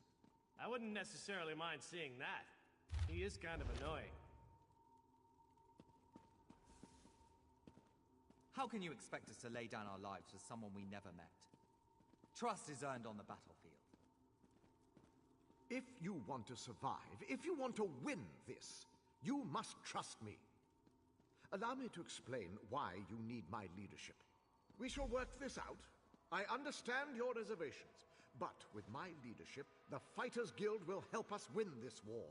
I wouldn't necessarily mind seeing that. He is kind of annoying. How can you expect us to lay down our lives for someone we never met? Trust is earned on the battlefield. If you want to survive, if you want to win this, you must trust me. Allow me to explain why you need my leadership. We shall work this out. I understand your reservations, but with my leadership, the Fighters Guild will help us win this war.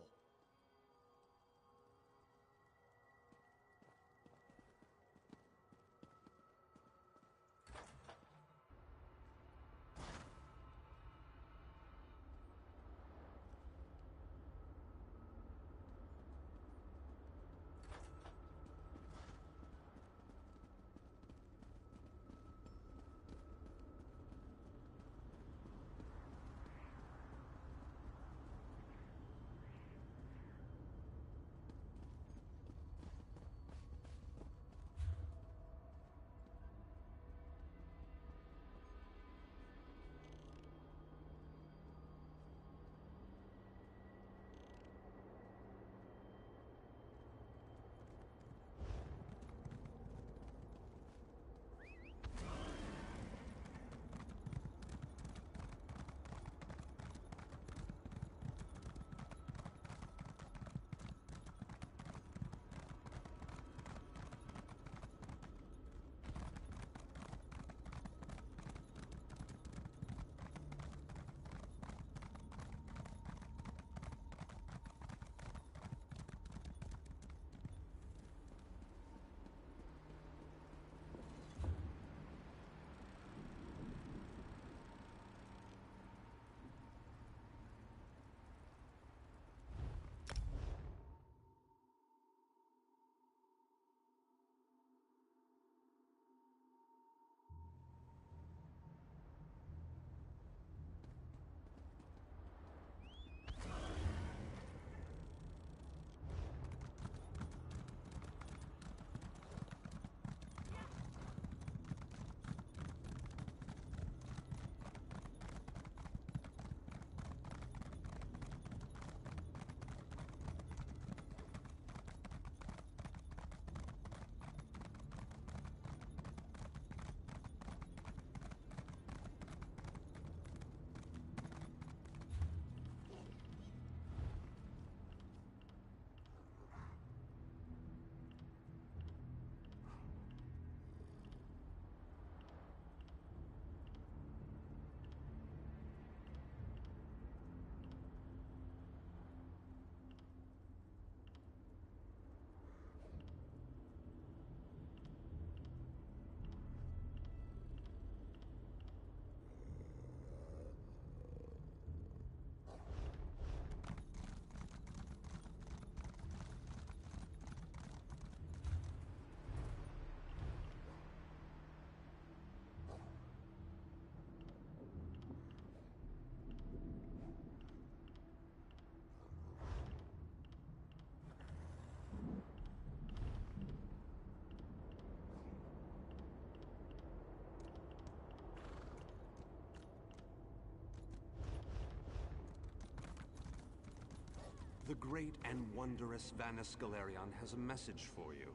The great and wondrous Vanus Galerion has a message for you.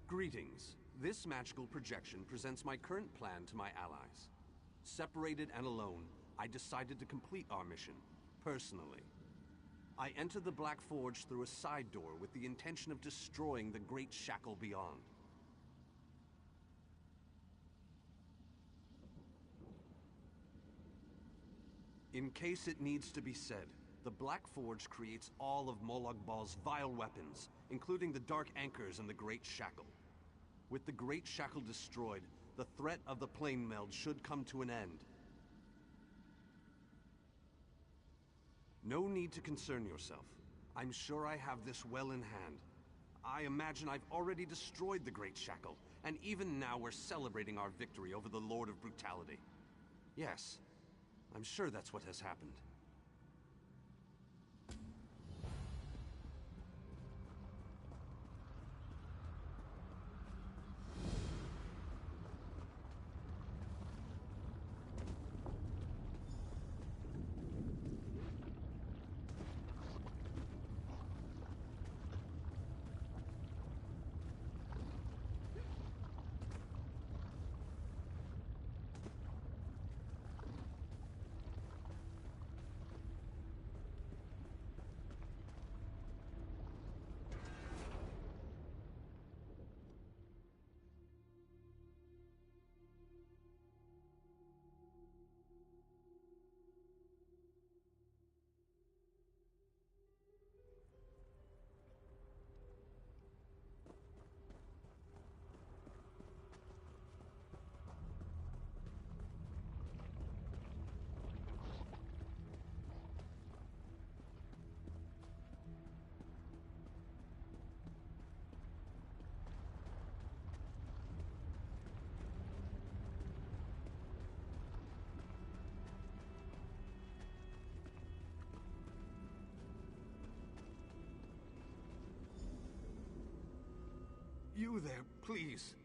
Greetings. This magical projection presents my current plan to my allies. Separated and alone, I decided to complete our mission, personally. I entered the Black Forge through a side door with the intention of destroying the Great Shackle beyond. In case it needs to be said, the Black Forge creates all of Molag Bal's vile weapons, including the Dark Anchors and the Great Shackle. With the Great Shackle destroyed, the threat of the Plane Meld should come to an end. No need to concern yourself. I'm sure I have this well in hand. I imagine I've already destroyed the Great Shackle, and even now we're celebrating our victory over the Lord of Brutality. Yes, I'm sure that's what has happened. You there, please.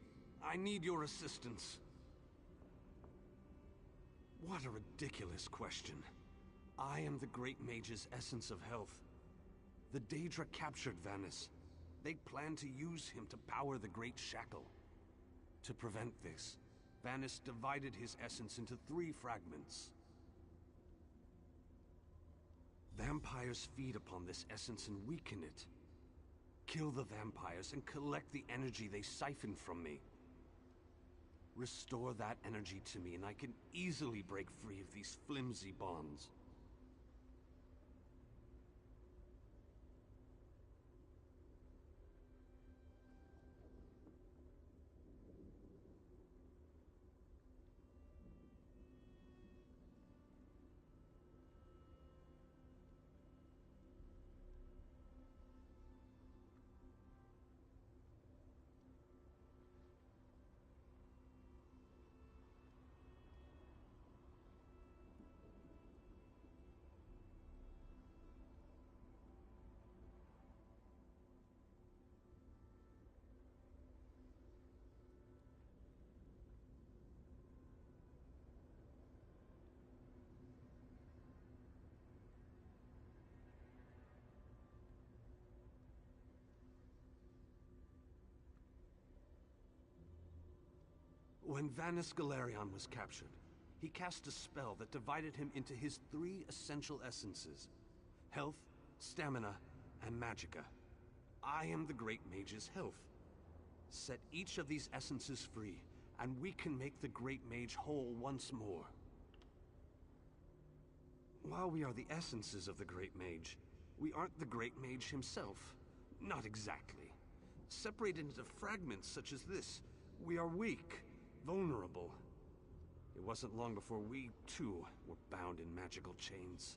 I need your assistance. What a ridiculous question. I am the Great Mage's essence of health. The Daedra captured Vanus. They plan to use him to power the Great Shackle. To prevent this, Vanus divided his essence into 3 fragments. Vampires feed upon this essence and weaken it. Kill the vampires and collect the energy they siphon from me. Restore that energy to me and I can easily break free of these flimsy bonds. When Vanus Galerion was captured, he cast a spell that divided him into his 3 essential essences: health, stamina, and magicka. I am the Great Mage's health. Set each of these essences free, and we can make the Great Mage whole once more. While we are the essences of the Great Mage, we aren't the Great Mage himself. Not exactly. Separated into fragments such as this, we are weak. Vulnerable. It wasn't long before we, too, were bound in magical chains.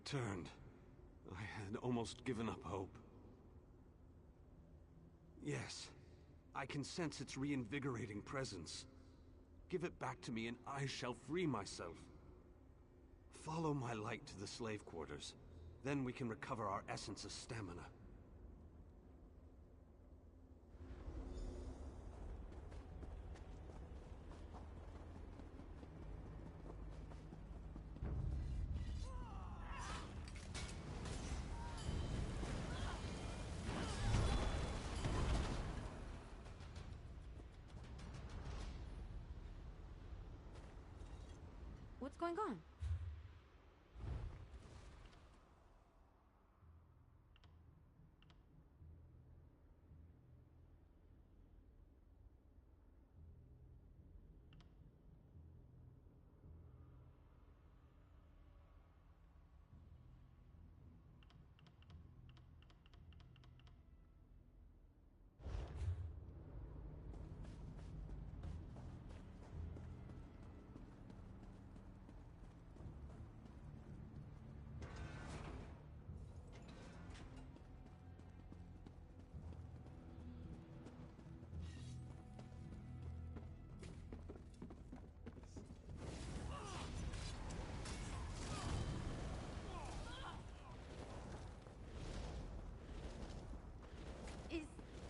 returned. I had almost given up hope. Yes, I can sense its reinvigorating presence. Give it back to me and I shall free myself. Follow my light to the slave quarters. Then we can recover our essence of stamina. What's going on?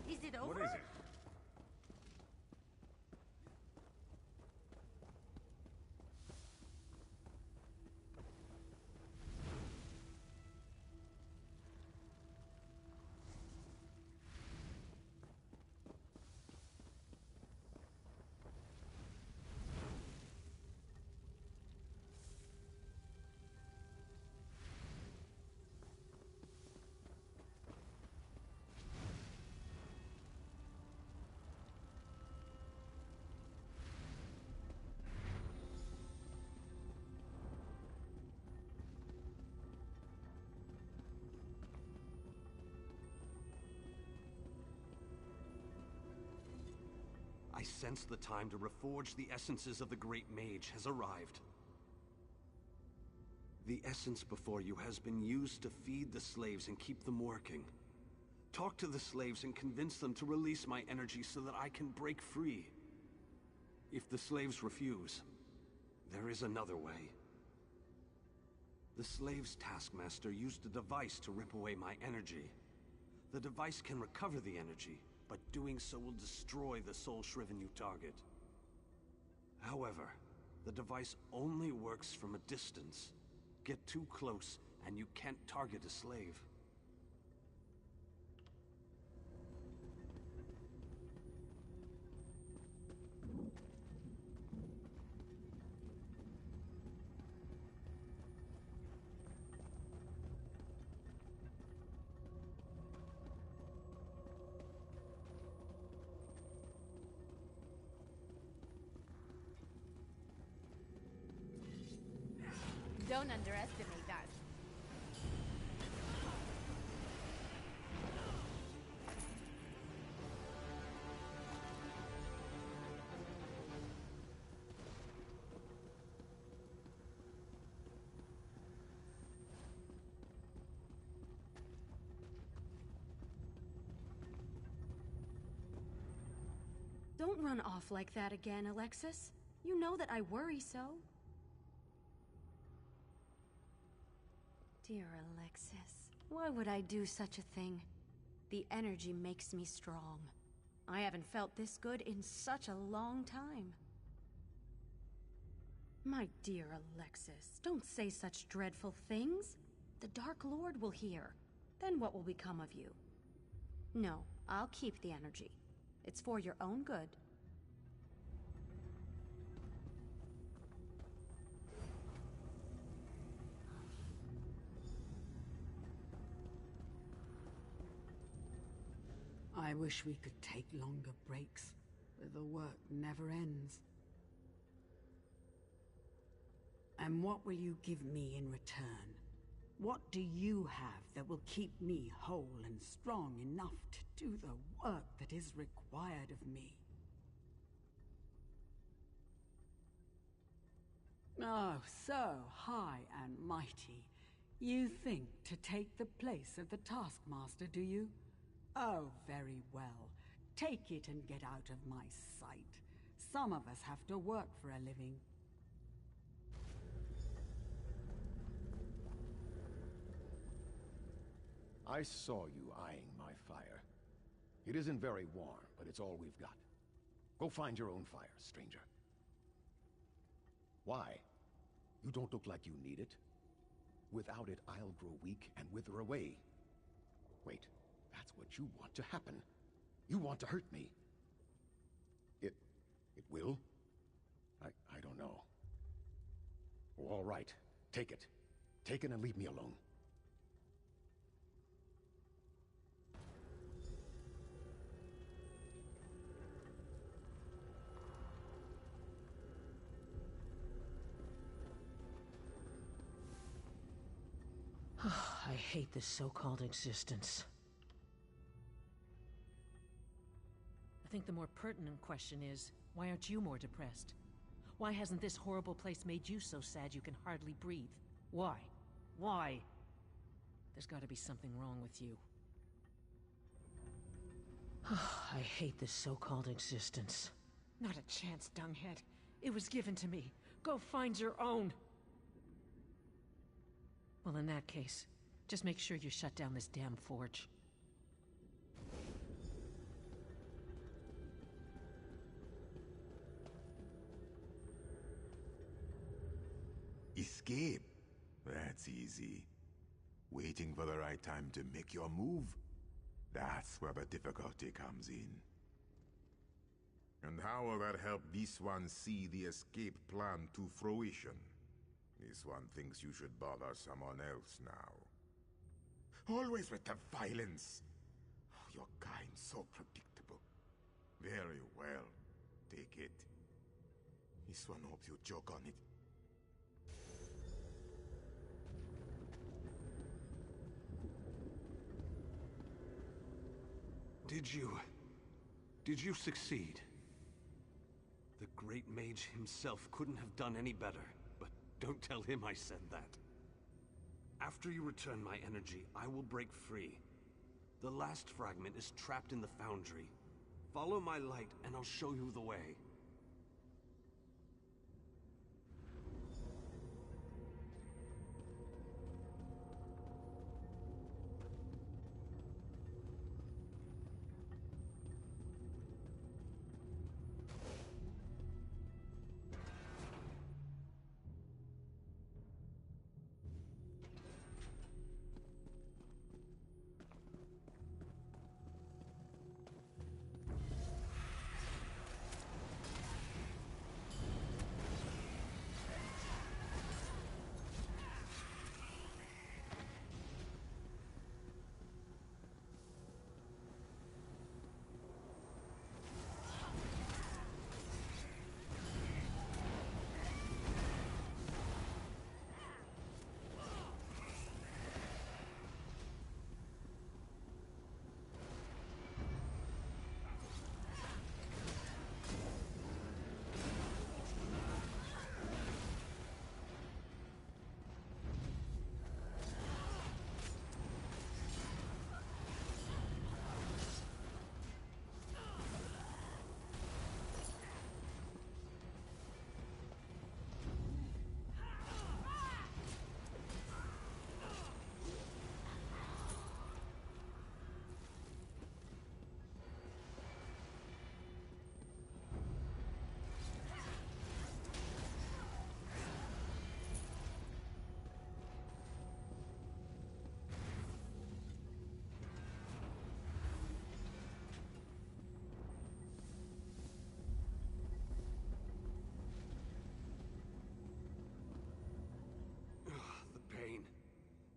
Is it over? What is it? I sense the time to reforge the essences of the Great Mage has arrived. The essence before you has been used to feed the slaves and keep them working. Talk to the slaves and convince them to release my energy so that I can break free. If the slaves refuse, there is another way. The slaves' taskmaster used a device to rip away my energy. The device can recover the energy, but doing so will destroy the soul-shriven you target. However, the device only works from a distance. Get too close, and you can't target a slave. Don't underestimate that. Don't run off like that again, Alexis. You know that I worry so. Dear Alexis, why would I do such a thing? The energy makes me strong. I haven't felt this good in such a long time. My dear Alexis, don't say such dreadful things. The Dark Lord will hear. Then what will become of you? No, I'll keep the energy. It's for your own good. I wish we could take longer breaks, but the work never ends. And what will you give me in return? What do you have that will keep me whole and strong enough to do the work that is required of me? Oh, so high and mighty. You think to take the place of the Taskmaster, do you? Oh, very well. Take it and get out of my sight. Some of us have to work for a living. I saw you eyeing my fire. It isn't very warm, but it's all we've got. Go find your own fire, stranger. Why? You don't look like you need it. Without it, I'll grow weak and wither away. Wait, that's what you want to happen. You want to hurt me. It will? I don't know. All right, take it. Take it and leave me alone. I hate this so-called existence. I think the more pertinent question is, why aren't you more depressed? Why hasn't this horrible place made you so sad you can hardly breathe? Why? Why? There's got to be something wrong with you. I hate this so-called existence. Not a chance, dunghead. It was given to me. Go find your own! Well, in that case, just make sure you shut down this damn forge. Escape? That's easy. Waiting for the right time to make your move? That's where the difficulty comes in. And how will that help this one see the escape plan to fruition? This one thinks you should bother someone else now. Always with the violence. Oh, your kind, so predictable. Very well. Take it. This one hopes you joke on it. Did you succeed? The Great Mage himself couldn't have done any better, but don't tell him I said that. After you return my energy, I will break free. The last fragment is trapped in the foundry. Follow my light and I'll show you the way.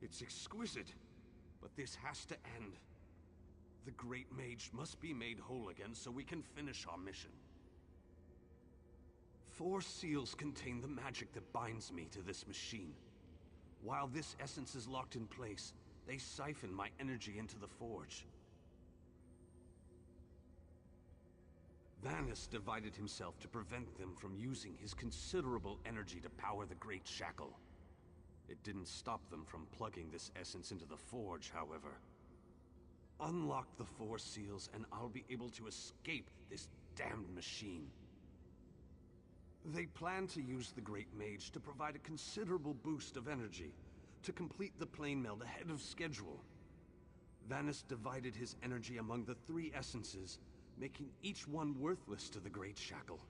It's exquisite, but this has to end. The Great Mage must be made whole again so we can finish our mission. 4 seals contain the magic that binds me to this machine. While this essence is locked in place, they siphon my energy into the forge. Vanus divided himself to prevent them from using his considerable energy to power the Great Shackle. It didn't stop them from plugging this essence into the forge, however. Unlock the 4 seals, and I'll be able to escape this damned machine. They plan to use the Great Mage to provide a considerable boost of energy to complete the plane meld ahead of schedule. Vanus divided his energy among the 3 essences, making each one worthless to the Great Shackle.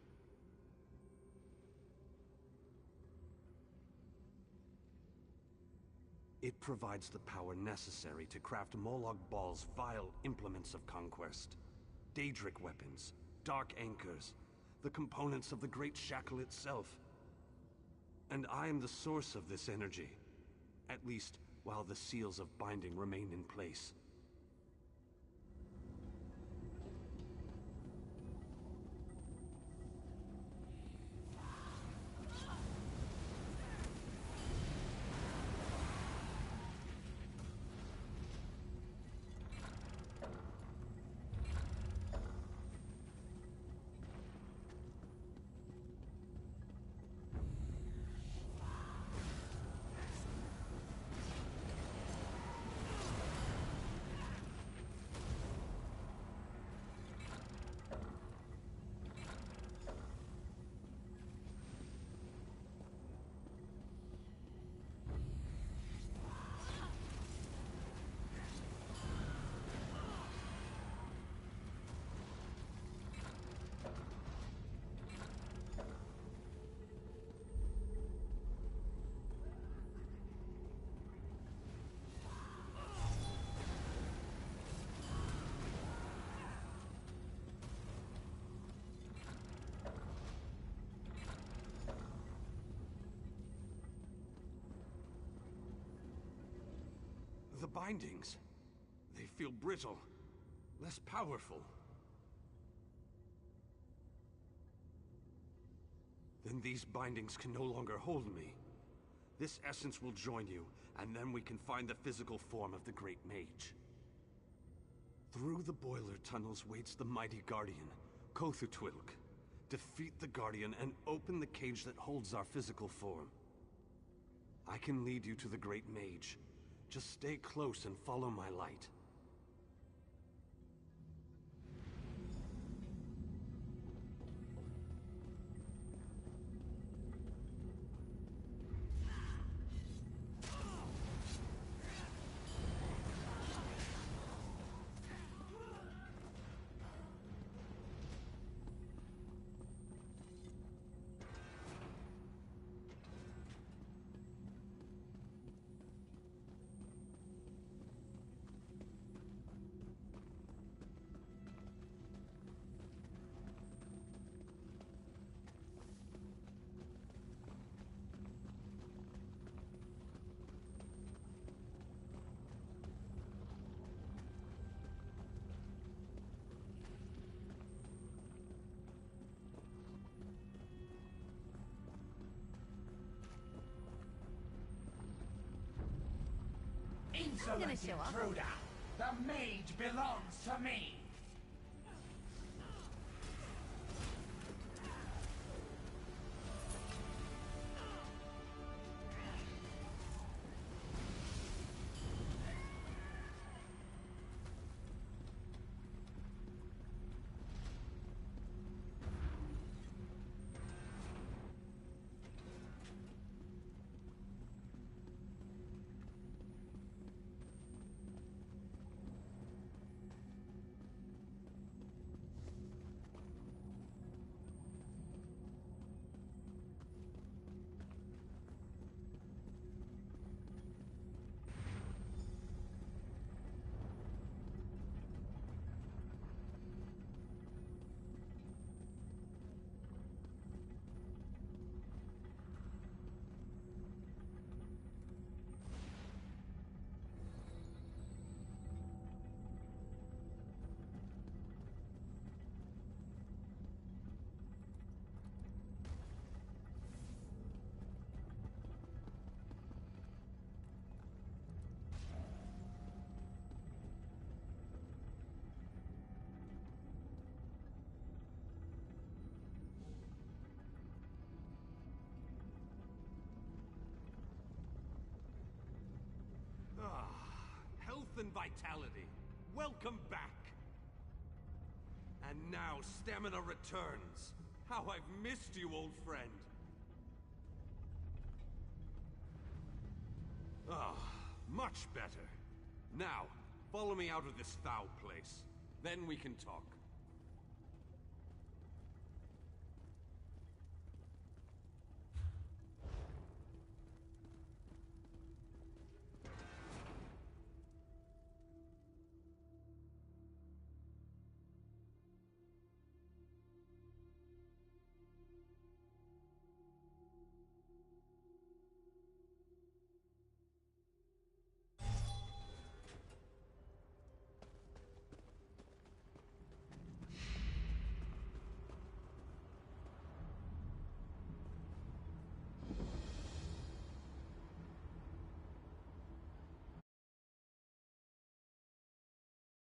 It provides the power necessary to craft Molag Bal's vile implements of conquest. Daedric weapons, dark anchors, the components of the Great Shackle itself. And I am the source of this energy. At least, while the seals of binding remain in place. The bindings, they feel brittle, less powerful. Then these bindings can no longer hold me. This essence will join you, and then we can find the physical form of the Great Mage. Through the boiler tunnels waits the mighty Guardian, Kothutwilk. Defeat the Guardian and open the cage that holds our physical form. I can lead you to the Great Mage. Just stay close and follow my light. I'm gonna show off. Intruder! The mage belongs to me! fatality. Welcome back! And now stamina returns. How I've missed you, old friend. Ah, much better. Now, follow me out of this foul place. Then we can talk.